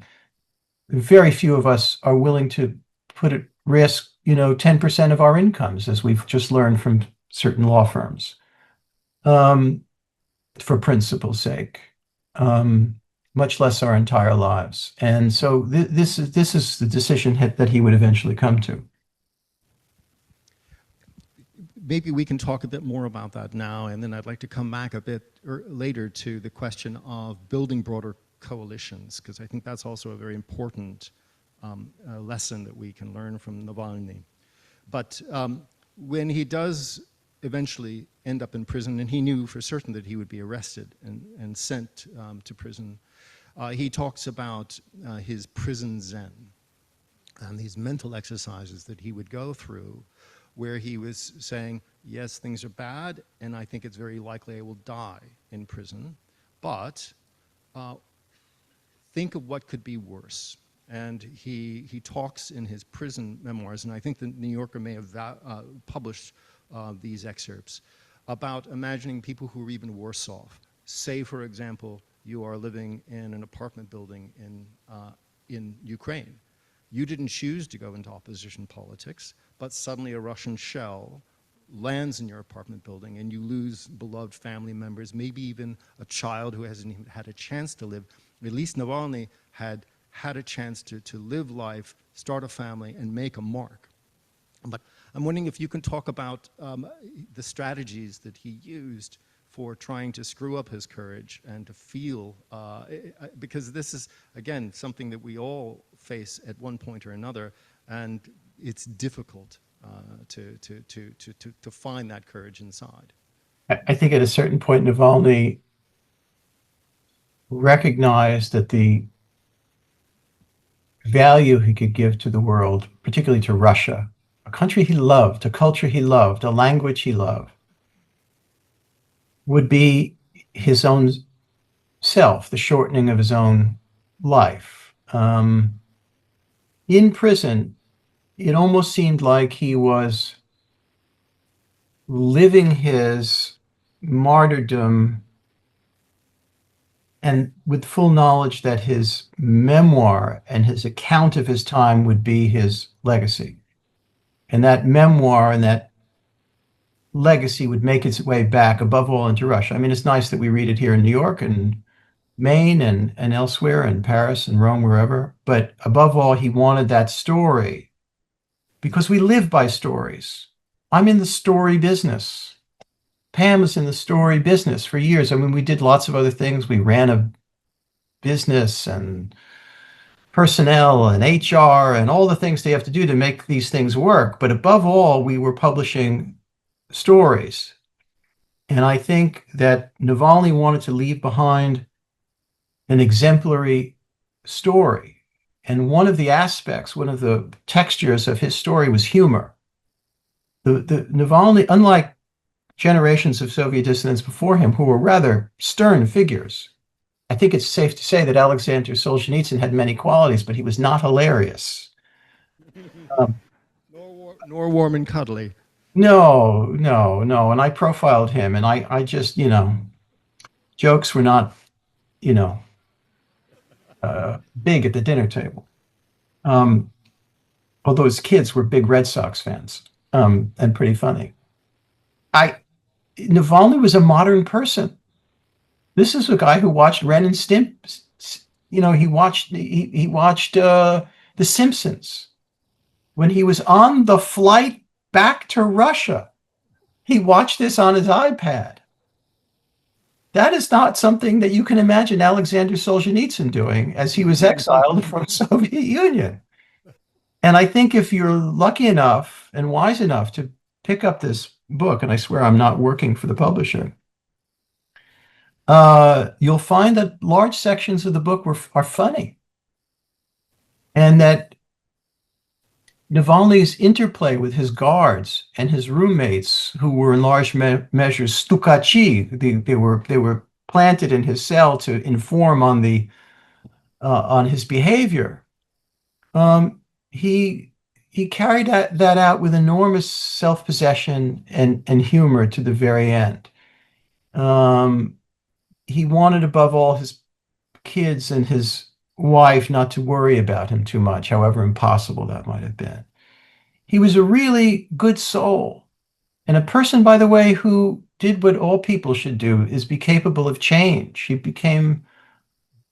Speaker 3: Very few of us are willing to put at risk, 10% of our incomes, as we've just learned from certain law firms, for principle's sake, much less our entire lives. And so this is the decision that he would eventually come to.
Speaker 2: Maybe we can talk a bit more about that now, and then I'd like to come back a bit later to the question of building broader coalitions, because I think that's also a very important lesson that we can learn from Navalny. But when he does eventually end up in prison, and he knew for certain that he would be arrested and sent to prison, he talks about his prison zen and these mental exercises that he would go through, where he was saying, yes, things are bad, and I think it's very likely I will die in prison, but think of what could be worse. And he talks in his prison memoirs, and I think the New Yorker may have published these excerpts, about imagining people who are even worse off. Say, for example, you are living in an apartment building in Ukraine. You didn't choose to go into opposition politics, but suddenly a Russian shell lands in your apartment building and you lose beloved family members, maybe even a child who hasn't even had a chance to live. At least Navalny had a chance to live life, start a family, and make a mark. But I'm wondering if you can talk about the strategies that he used for trying to screw up his courage and to feel, because this is, again, something that we all face at one point or another, and it's difficult to find that courage inside.
Speaker 3: I think at a certain point, Navalny recognized that the value he could give to the world, particularly to Russia, a country he loved, a culture he loved, a language he loved, would be his own self, the shortening of his own life. In prison, it almost seemed like he was living his martyrdom and with full knowledge that his memoir and his account of his time would be his legacy. And that memoir and that legacy would make its way back, above all, into Russia. I mean, it's nice that we read it here in New York and Maine and elsewhere, and Paris and Rome, wherever. But above all, he wanted that story because we live by stories. I'm in the story business. Pam was in the story business for years. I mean, we did lots of other things. We ran a business and personnel and HR and all the things they have to do to make these things work. But above all, we were publishing stories. And I think that Navalny wanted to leave behind an exemplary story. And one of the aspects, one of the textures of his story was humor. The Navalny, unlike generations of Soviet dissidents before him, who were rather stern figures, I think it's safe to say that Alexander Solzhenitsyn had many qualities, but he was not hilarious.
Speaker 2: Nor warm and cuddly.
Speaker 3: No. And I profiled him, and I just, jokes were not, big at the dinner table. Although his kids were big Red Sox fans, and pretty funny. Navalny was a modern person. This is a guy who watched Ren and Stimpy. He watched The Simpsons. When he was on the flight back to Russia, he watched this on his iPad. That is not something that you can imagine Alexander Solzhenitsyn doing as he was exiled from the Soviet Union. And I think if you're lucky enough and wise enough to pick up this book, and I swear I'm not working for the publisher, you'll find that large sections of the book are funny. And that Navalny's interplay with his guards and his roommates, who were in large measure stukachi, they were planted in his cell to inform on his behavior. He carried that out with enormous self-possession and humor to the very end. He wanted, above all, his kids and his wife not to worry about him too much, however impossible that might have been. He was a really good soul, and a person, by the way, who did what all people should do, is be capable of change. He became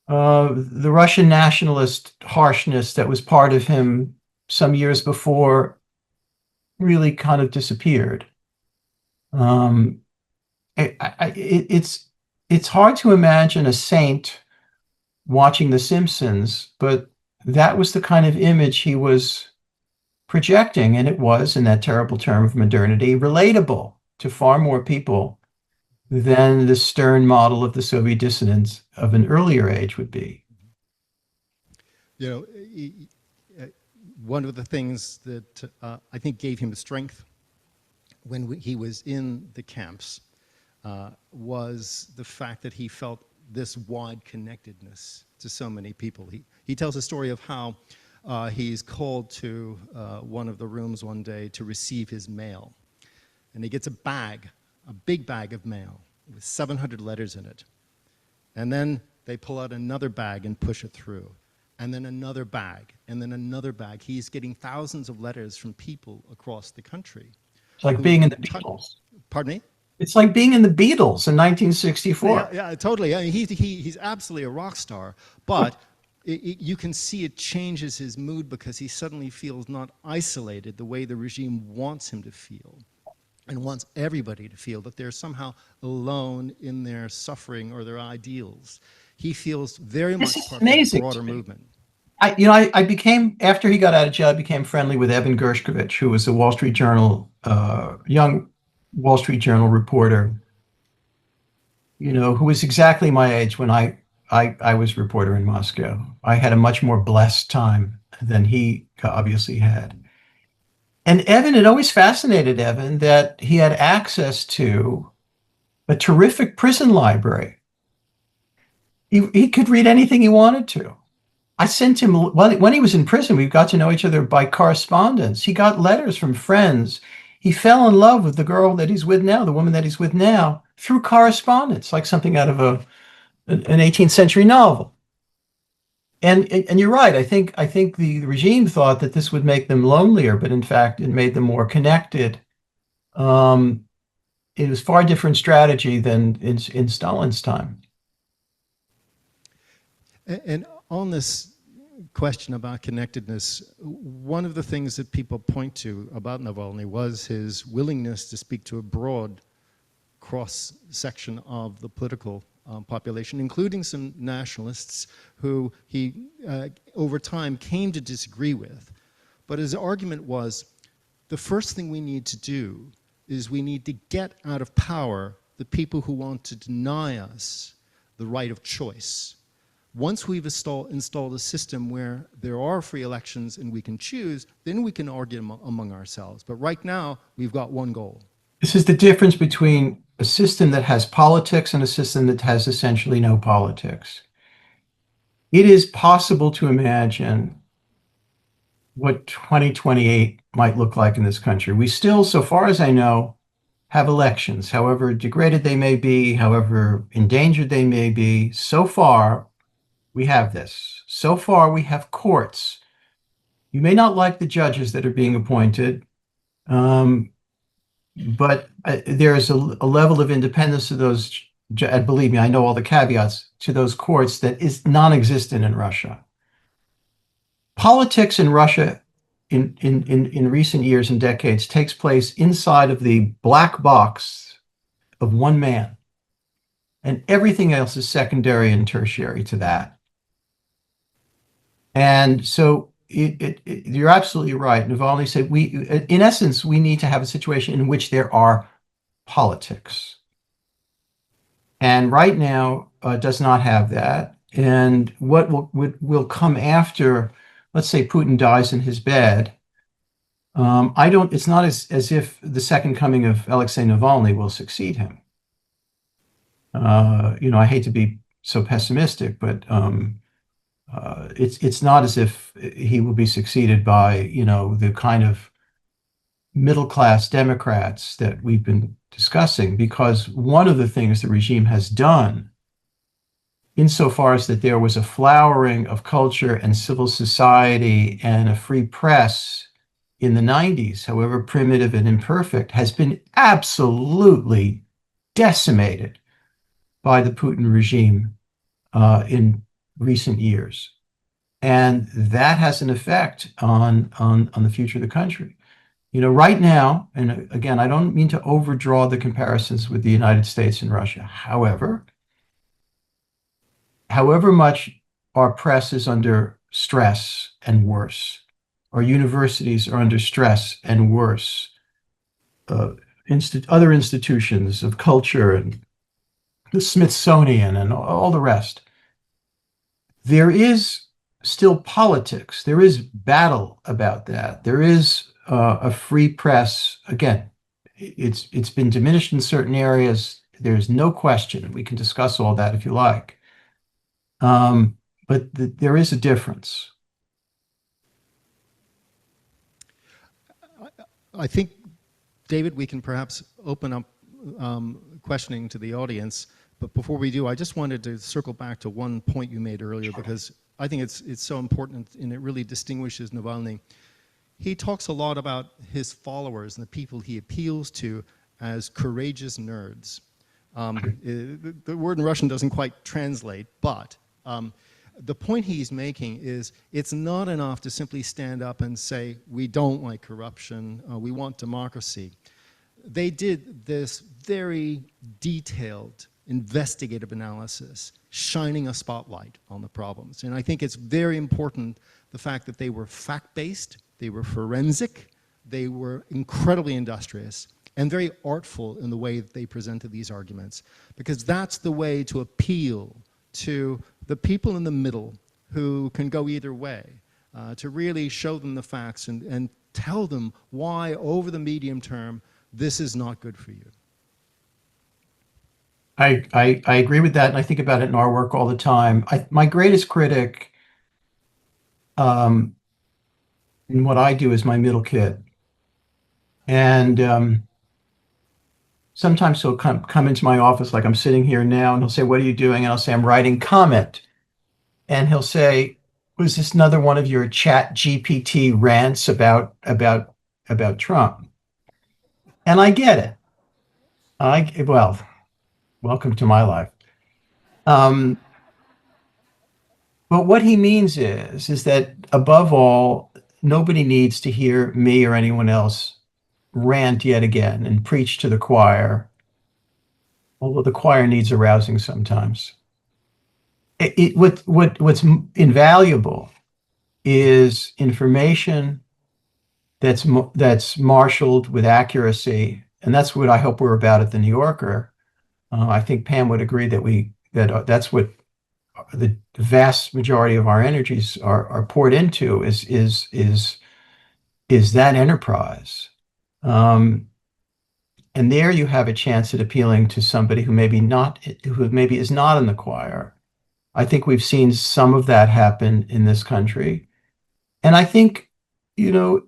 Speaker 3: the Russian nationalist harshness that was part of him some years before really kind of disappeared. It's hard to imagine a saint watching The Simpsons, but that was the kind of image he was projecting, and it was, in that terrible term of modernity, relatable to far more people than the stern model of the Soviet dissidents of an earlier age would be.
Speaker 2: One of the things that I think gave him the strength when he was in the camps was the fact that he felt this wide connectedness to so many people. He tells a story of how he's called to one of the rooms one day to receive his mail. And he gets a big bag of mail with 700 letters in it. And then they pull out another bag and push it through. And then another bag, and then another bag. He's getting thousands of letters from people across the country.
Speaker 3: It's like being in the Beatles.
Speaker 2: Pardon me?
Speaker 3: It's like being in the Beatles in 1964.
Speaker 2: Yeah, totally. I mean, he's absolutely a rock star, but you can see it changes his mood because he suddenly feels not isolated the way the regime wants him to feel, and wants everybody to feel that they're somehow alone in their suffering or their ideals. He feels very much part of the broader movement.
Speaker 3: I became, after he got out of jail, I became friendly with Evan Gershkovich, who was a Wall Street Journal, young Wall Street Journal reporter, who was exactly my age when I was reporter in Moscow. I had a much more blessed time than he obviously had. And Evan, it always fascinated Evan that he had access to a terrific prison library. He could read anything he wanted to. I sent him, when he was in prison, we got to know each other by correspondence. He got letters from friends. He fell in love with the girl that he's with now, the woman that he's with now, through correspondence, like something out of an 18th century novel. And you're right. I think the regime thought that this would make them lonelier, but in fact, it made them more connected. It was far different strategy than in Stalin's time.
Speaker 2: And on this question about connectedness, one of the things that people point to about Navalny was his willingness to speak to a broad cross-section of the political population, including some nationalists who he, over time, came to disagree with. But his argument was, the first thing we need to do is we need to get out of power the people who want to deny us the right of choice. Once we've installed a system where there are free elections and we can choose, then we can argue among ourselves. But right now, we've got one goal.
Speaker 3: This is the difference between a system that has politics and a system that has essentially no politics. It is possible to imagine what 2028 might look like in this country. We still, so far as I know, have elections, however degraded they may be, however endangered they may be. So far, we have this. So far, we have courts. You may not like the judges that are being appointed, but there is a level of independence to those, and believe me, I know all the caveats to those courts that is non-existent in Russia. Politics in Russia in recent years and decades takes place inside of the black box of one man, and everything else is secondary and tertiary to that. And so you're absolutely right. Navalny said, in essence, we need to have a situation in which there are politics. And right now does not have that. And what will come after, let's say Putin dies in his bed, it's not as if the second coming of Alexei Navalny will succeed him. I hate to be so pessimistic, but it's not as if he will be succeeded by, the kind of middle-class Democrats that we've been discussing, because one of the things the regime has done, insofar as that there was a flowering of culture and civil society and a free press in the 90s, however primitive and imperfect, has been absolutely decimated by the Putin regime in recent years. And that has an effect on the future of the country. Right now, and again, I don't mean to overdraw the comparisons with the United States and Russia. However much our press is under stress and worse, our universities are under stress and worse, other institutions of culture and the Smithsonian and all the rest, there is still politics. There is battle about that. There is a free press. Again, it's been diminished in certain areas. There's no question. We can discuss all that if you like. But there is a difference.
Speaker 2: I think, David, we can perhaps open up questioning to the audience. But before we do, I just wanted to circle back to one point you made earlier, because I think it's so important and it really distinguishes Navalny. He talks a lot about his followers and the people he appeals to as courageous nerds. The word in Russian doesn't quite translate, but the point he's making is it's not enough to simply stand up and say, we don't like corruption, we want democracy. They did this very detailed investigative analysis, shining a spotlight on the problems. And I think it's very important, the fact that they were fact-based, they were forensic, they were incredibly industrious, and very artful in the way that they presented these arguments, because that's the way to appeal to the people in the middle who can go either way, to really show them the facts and tell them why, over the medium term, this is not good for you.
Speaker 3: I agree with that, and I think about it in our work all the time. My greatest critic And what I do is my middle kid. And sometimes he'll come into my office like I'm sitting here now, and he'll say, "What are you doing?" And I'll say, "I'm writing comment." And he'll say, "Was this another one of your chat GPT rants about Trump?" And I get it. Well, welcome to my life. Um, but what he means is that above all, nobody needs to hear me or anyone else rant yet again and preach to the choir, although the choir needs arousing sometimes. What's invaluable is information that's marshaled with accuracy, and that's what I hope we're about at the New Yorker. I think Pam would agree that's what the vast majority of our energies are poured into is that enterprise. Um, and there you have a chance at appealing to somebody who maybe is not in the choir. I think we've seen some of that happen in this country. And I think, you know,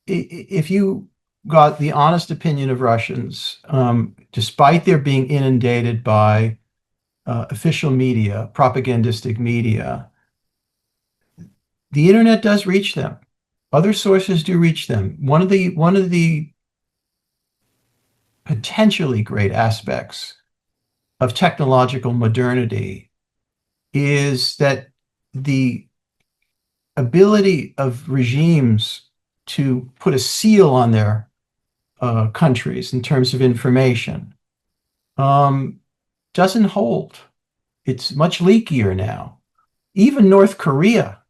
Speaker 3: if you got the honest opinion of Russians, despite their being inundated by official media, propagandistic media, the internet does reach them. Other sources do reach them. One of the potentially great aspects of technological modernity is that the ability of regimes to put a seal on their countries in terms of information doesn't hold. It's much leakier now. Even North Korea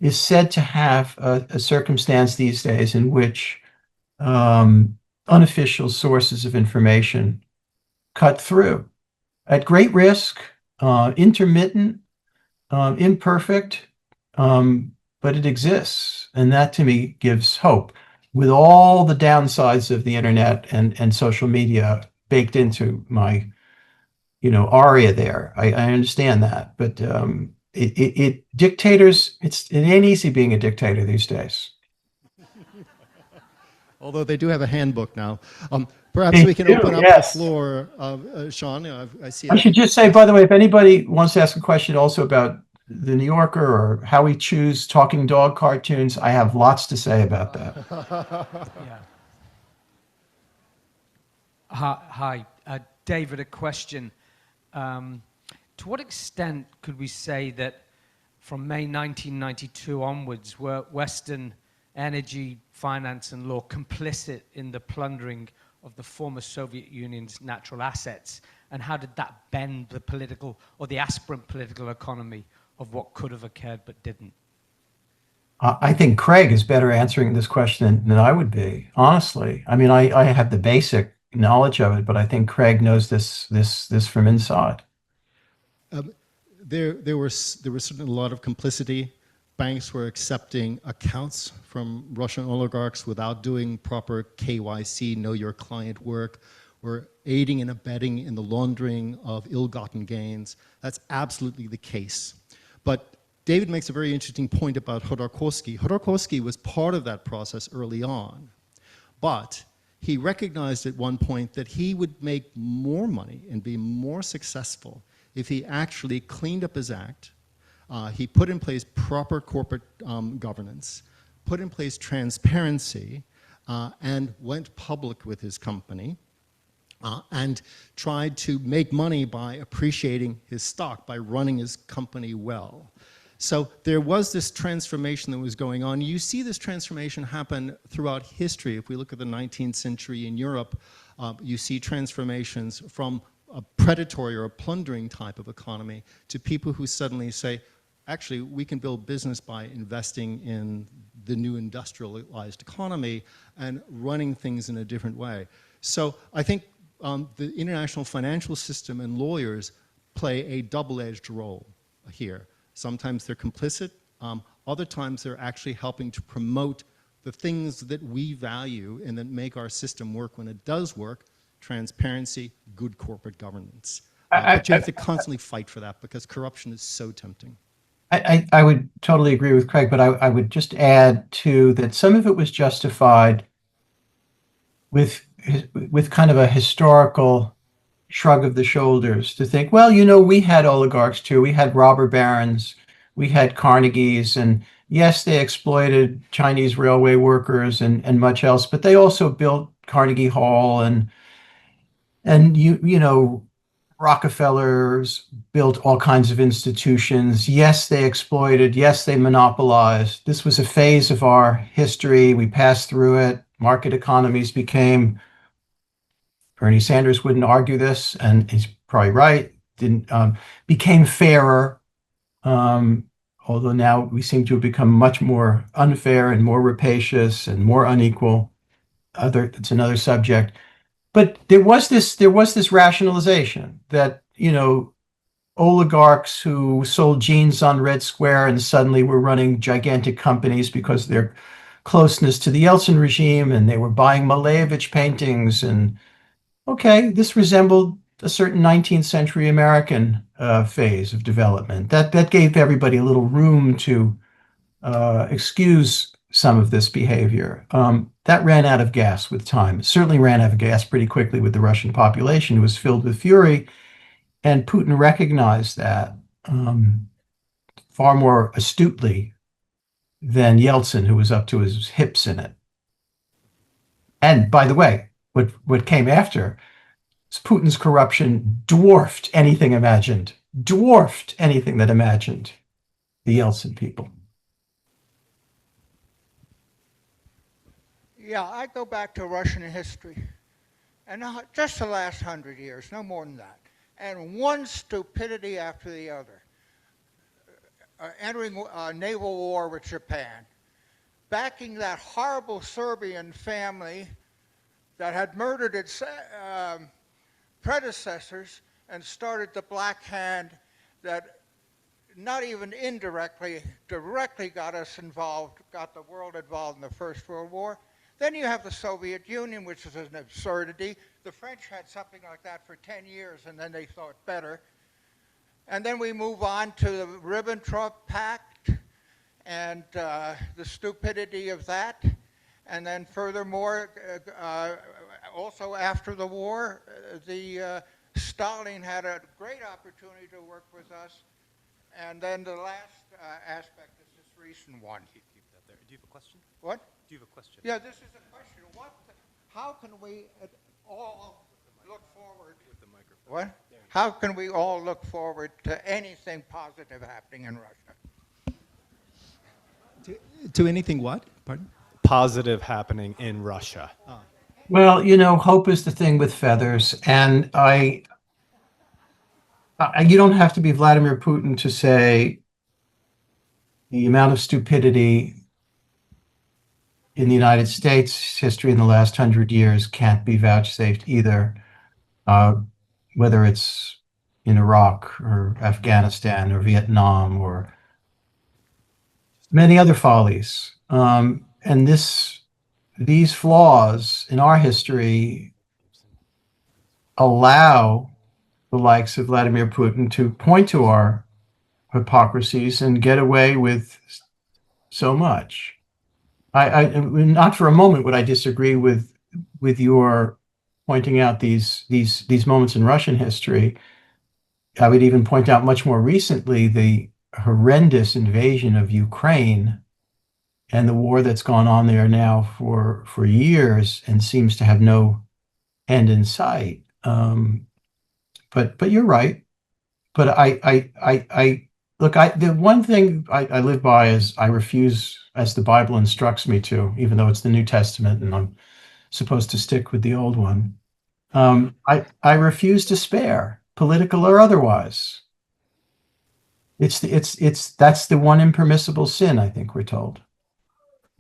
Speaker 3: is said to have a circumstance these days in which unofficial sources of information cut through at great risk, intermittent, imperfect, but it exists. And that to me gives hope. With all the downsides of the internet and social media baked into my, aria there, I understand that. But dictators, it ain't easy being a dictator these days.
Speaker 2: Although they do have a handbook now. Perhaps we can open up the floor. Sean, I see.
Speaker 3: I should just say, by the way, if anybody wants to ask a question also about the New Yorker or how we choose talking dog cartoons, I have lots to say about that.
Speaker 4: Yeah. Hi. David, a question. To what extent could we say that from May 1992 onwards were Western energy, finance, and law complicit in the plundering of the former Soviet Union's natural assets? And how did that bend the political or the aspirant political economy of what could have occurred but didn't?
Speaker 3: I think Craig is better answering this question than I would be, honestly. I mean, I have the basic knowledge of it, but I think Craig knows this from inside.
Speaker 2: There was certainly a lot of complicity. Banks were accepting accounts from Russian oligarchs without doing proper KYC, know your client work, were aiding and abetting in the laundering of ill-gotten gains. That's absolutely the case. But David makes a very interesting point about Khodorkovsky. Khodorkovsky was part of that process early on, but he recognized at one point that he would make more money and be more successful if he actually cleaned up his act. He put in place proper corporate governance, put in place transparency, and went public with his company, and tried to make money by appreciating his stock, by running his company well. So there was this transformation that was going on. You see this transformation happen throughout history. If we look at the 19th century in Europe, you see transformations from a predatory or a plundering type of economy to people who suddenly say, actually, we can build business by investing in the new industrialized economy and running things in a different way. So I think the international financial system and lawyers play a double-edged role here. Sometimes they're complicit, other times they're actually helping to promote the things that we value and that make our system work when it does work: transparency, good corporate governance. But you have to constantly fight for that because corruption is so tempting.
Speaker 3: I would totally agree with Craig, but I would just add too that some of it was justified with with kind of a historical shrug of the shoulders to think, well, we had oligarchs too. We had robber barons, we had Carnegies, and yes, they exploited Chinese railway workers and much else, but they also built Carnegie Hall and Rockefellers built all kinds of institutions. Yes, they exploited. Yes, they monopolized. This was a phase of our history. We passed through it. Market economies became, Bernie Sanders wouldn't argue this, and he's probably right, didn't became fairer. Um, Although now we seem to have become much more unfair and more rapacious and more unequal. It's another subject. But there was this rationalization that, oligarchs who sold jeans on Red Square and suddenly were running gigantic companies because of their closeness to the Yeltsin regime, and they were buying Malevich paintings. And okay, this resembled a certain 19th century American phase of development. That gave everybody a little room to excuse some of this behavior. That ran out of gas with time. It certainly ran out of gas pretty quickly with the Russian population, who was filled with fury. And Putin recognized that far more astutely than Yeltsin, who was up to his hips in it. And by the way, what came after is Putin's corruption dwarfed anything that imagined the Yeltsin people.
Speaker 5: Yeah, I go back to Russian history, and just the last 100 years, no more than that, and one stupidity after the other. Entering a naval war with Japan, backing that horrible Serbian family that had murdered its predecessors and started the Black Hand that not even indirectly, directly got us involved, got the world involved in the First World War. Then you have the Soviet Union, which is an absurdity. The French had something like that for 10 years, and then they thought better. And then we move on to the Ribbentrop Pact and the stupidity of that. And then furthermore, also after the war, Stalin had a great opportunity to work with us. And then the last aspect is this recent one.
Speaker 6: Keep that there. Do you have a question?
Speaker 5: What?
Speaker 6: Do you have a question?
Speaker 5: Yeah, this is a question. How can we all look forward?
Speaker 6: With the microphone.
Speaker 5: What? How can we all look forward to anything positive happening in Russia?
Speaker 2: To anything what? Pardon?
Speaker 6: Positive happening in Russia.
Speaker 3: Well, hope is the thing with feathers, and you don't have to be Vladimir Putin to say the amount of stupidity in the United States history in the last 100 years can't be vouchsafed either, whether it's in Iraq or Afghanistan or Vietnam or many other follies. And these flaws in our history allow the likes of Vladimir Putin to point to our hypocrisies and get away with so much. I not for a moment would I disagree with your pointing out these moments in Russian history. I would even point out much more recently the horrendous invasion of Ukraine and the war that's gone on there now for years and seems to have no end in sight. But you're right. But I look, the one thing I live by is I refuse, as the Bible instructs me to, even though it's the New Testament and I'm supposed to stick with the old one. I refuse despair, political or otherwise. That's the one impermissible sin, I think we're told.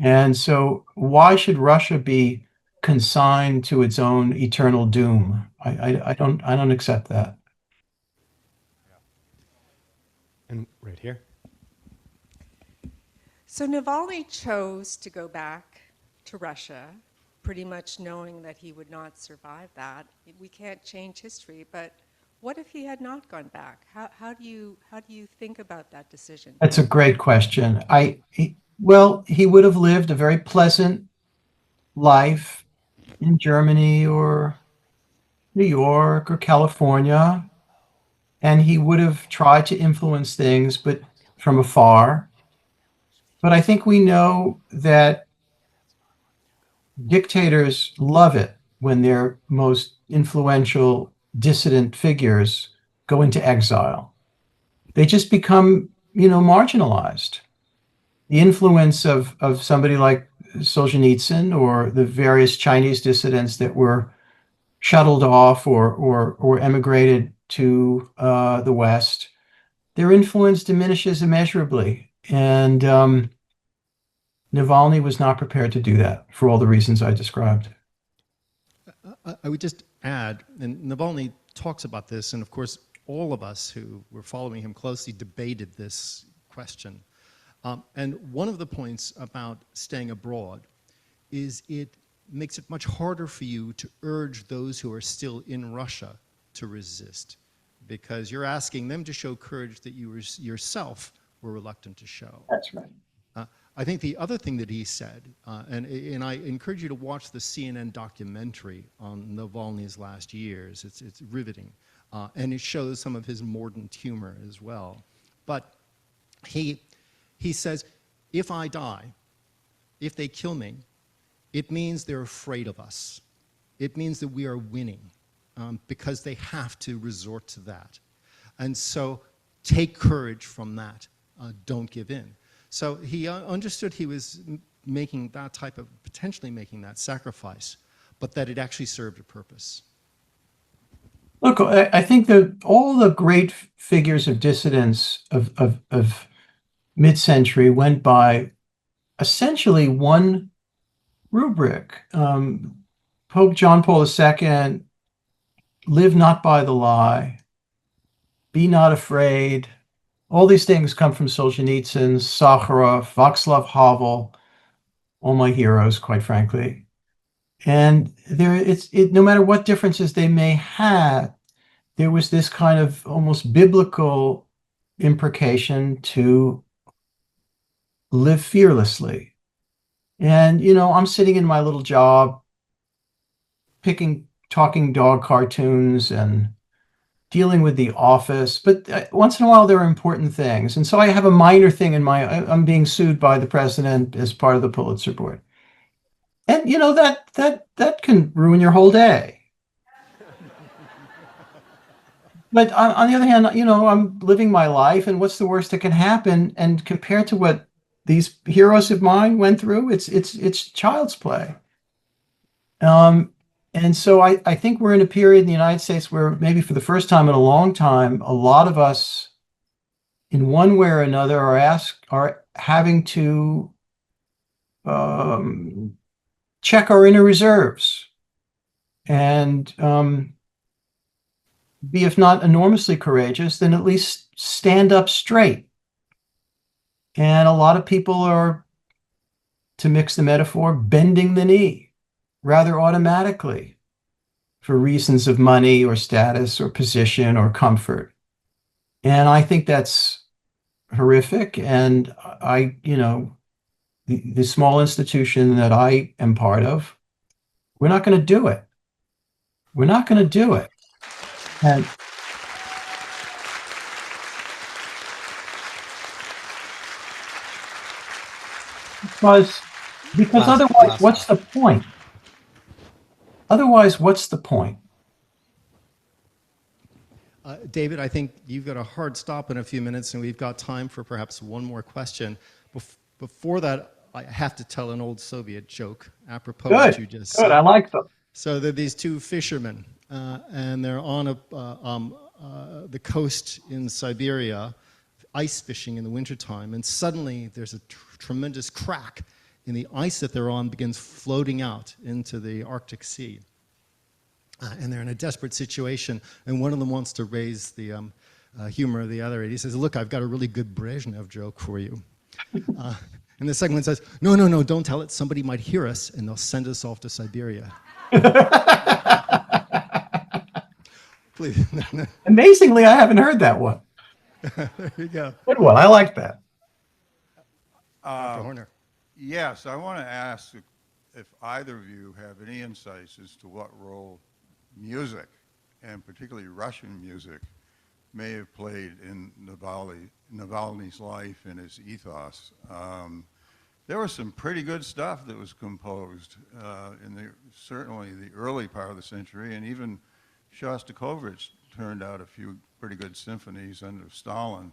Speaker 3: And so why should Russia be consigned to its own eternal doom? I don't accept that.
Speaker 6: And right here.
Speaker 7: So Navalny chose to go back to Russia, pretty much knowing that he would not survive that. We can't change history, but What if he had not gone back? How do you think about that decision?
Speaker 3: That's a great question. Well, he would have lived a very pleasant life in Germany or New York or California, and he would have tried to influence things, but from afar. But I think we know that dictators love it when their most influential dissident figures go into exile. They just become, marginalized. The influence of somebody like Solzhenitsyn or the various Chinese dissidents that were shuttled off or emigrated to the West, their influence diminishes immeasurably. And Navalny was not prepared to do that for all the reasons I described.
Speaker 2: I would just add, and Navalny talks about this, and of course, all of us who were following him closely debated this question. And one of the points about staying abroad is it makes it much harder for you to urge those who are still in Russia to resist, because you're asking them to show courage that you yourself were reluctant to show.
Speaker 3: That's right.
Speaker 2: I think the other thing that he said, and I encourage you to watch the CNN documentary on Navalny's last years. It's riveting, and it shows some of his mordant humor as well. But he says, if I die, if they kill me, it means they're afraid of us. It means that we are winning, because they have to resort to that. And so take courage from that. Don't give in. So he understood he was making that type of, potentially making that sacrifice, but that it actually served a purpose.
Speaker 3: Look, I think that all the great figures of dissidents of mid-century went by essentially one rubric. Pope John Paul II, live not by the lie, be not afraid. All these things come from Solzhenitsyn, Sakharov, Václav Havel, all my heroes, quite frankly. And no matter what differences they may have, there was this kind of almost biblical imprecation to live fearlessly. And, I'm sitting in my little job, talking dog cartoons and dealing with the office, but once in a while there are important things. And so I have a minor thing I'm being sued by the president as part of the Pulitzer Board. And that can ruin your whole day. But on the other hand, I'm living my life, and what's the worst that can happen? And compared to what these heroes of mine went through, it's child's play. And so I think we're in a period in the United States where maybe for the first time in a long time, a lot of us, in one way or another, are having to check our inner reserves and be, if not enormously courageous, then at least stand up straight. And a lot of people are, to mix the metaphor, bending the knee rather automatically for reasons of money or status or position or comfort. And I think that's horrific. And the small institution that I am part of, we're not going to do it. We're not going to do it. And because otherwise, what's the point? Otherwise, what's the point?
Speaker 2: David, I think you've got a hard stop in a few minutes, and we've got time for perhaps one more question. Before that, I have to tell an old Soviet joke apropos of what you just said.
Speaker 3: Good, I like them.
Speaker 2: So there are these two fishermen, and they're on the coast in Siberia, ice fishing in the wintertime, and suddenly there's a tremendous crack in the ice that they're on begins floating out into the Arctic Sea. And they're in a desperate situation, and one of them wants to raise the humor of the other. He says, look, I've got a really good Brezhnev joke for you. And the second one says, no, don't tell it. Somebody might hear us, and they'll send us off to Siberia. Please.
Speaker 3: Amazingly, I haven't heard that one.
Speaker 2: There you go.
Speaker 3: Good one. I like that.
Speaker 2: Dr. Horner.
Speaker 8: Yes, I want to ask if either of you have any insights as to what role music, and particularly Russian music, may have played in Navalny's life and his ethos. There was some pretty good stuff that was composed in certainly the early part of the century, and even Shostakovich turned out a few pretty good symphonies under Stalin.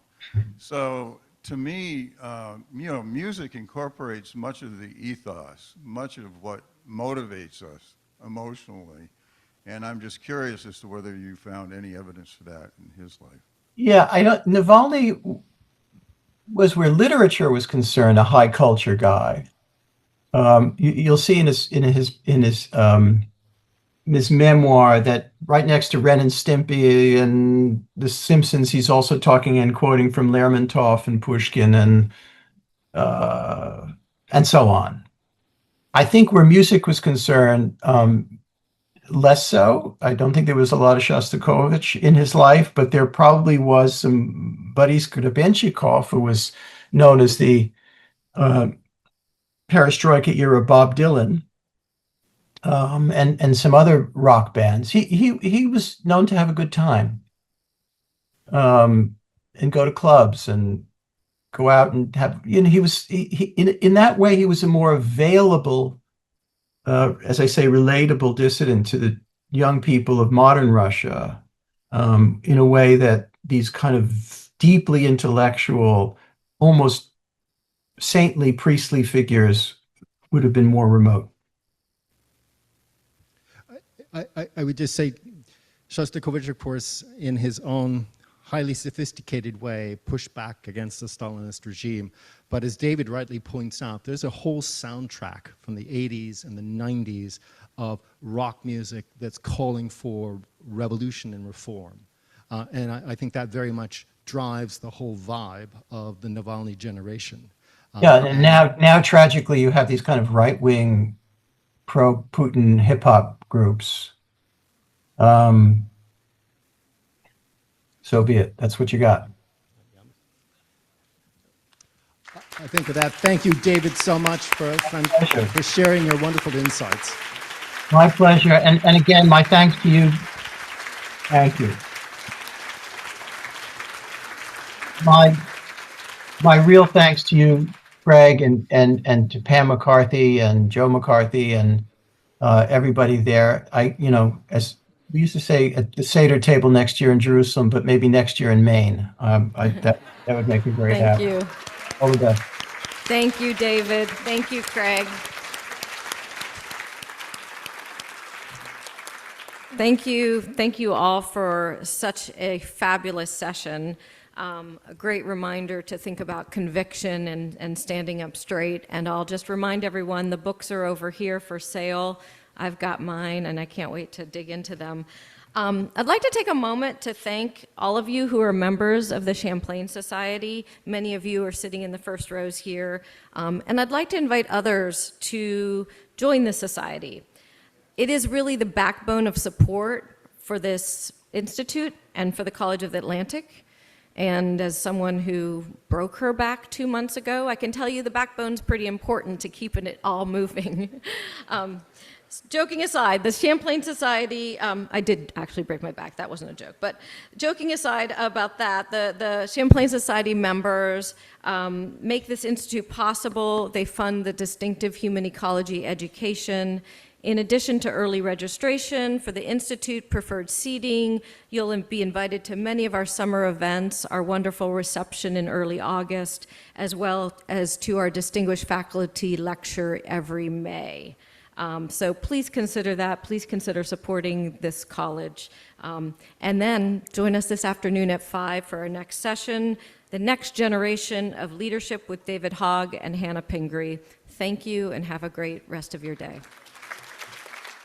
Speaker 8: So to me, music incorporates much of the ethos, much of what motivates us emotionally. And I'm just curious as to whether you found any evidence for that in his life.
Speaker 3: Yeah, I know Navalny was, where literature was concerned, a high culture guy. You'll see in his memoir that right next to Ren and Stimpy and The Simpsons, he's also talking and quoting from Lermontov and Pushkin and so on. I think where music was concerned, less so. I don't think there was a lot of Shostakovich in his life, but there probably was some Boris Grebenshchikov, who was known as the Perestroika era Bob Dylan, and some other rock bands. He was known to have a good time, and go to clubs and go out and have, he was in that way he was a more available, as I say, relatable dissident to the young people of modern Russia, in a way that these kind of deeply intellectual, almost saintly, priestly figures would have been more remote.
Speaker 2: I would just say Shostakovich, of course, in his own highly sophisticated way, pushed back against the Stalinist regime. But as David rightly points out, there's a whole soundtrack from the 80s and the 90s of rock music that's calling for revolution and reform. And I think that very much drives the whole vibe of the Navalny generation.
Speaker 3: Yeah, and now tragically, you have these kind of right-wing, pro-Putin hip-hop groups. So be it. That's what you got.
Speaker 2: I think with that, thank you, David, so much for sharing your wonderful insights.
Speaker 3: My pleasure. And again, my thanks to you. Thank you. My real thanks to you, Craig, and to Pam McCarthy and Joe McCarthy and everybody there. As we used to say, at the Seder table next year in Jerusalem, but maybe next year in Maine. That would make me very happy.
Speaker 7: Thank you.
Speaker 3: All the best.
Speaker 7: Thank you, David. Thank you, Craig. Thank you all for such a fabulous session. A great reminder to think about conviction and standing up straight. And I'll just remind everyone, the books are over here for sale. I've got mine, and I can't wait to dig into them. I'd like to take a moment to thank all of you who are members of the Champlain Society. Many of you are sitting in the first rows here. And I'd like to invite others to join the society. It is really the backbone of support for this institute and for the College of the Atlantic. And as someone who broke her back 2 months ago, I can tell you the backbone's pretty important to keeping it all moving. Joking aside, the Champlain Society, I did actually break my back, that wasn't a joke, but joking aside about that, the Champlain Society members make this institute possible. They fund the distinctive human ecology education. In addition to early registration for the Institute, preferred seating, you'll be invited to many of our summer events, our wonderful reception in early August, as well as to our distinguished faculty lecture every May. So please consider that. Please consider supporting this college. And then join us this afternoon at 5 for our next session, The Next Generation of Leadership with David Hogg and Hannah Pingree. Thank you and have a great rest of your day.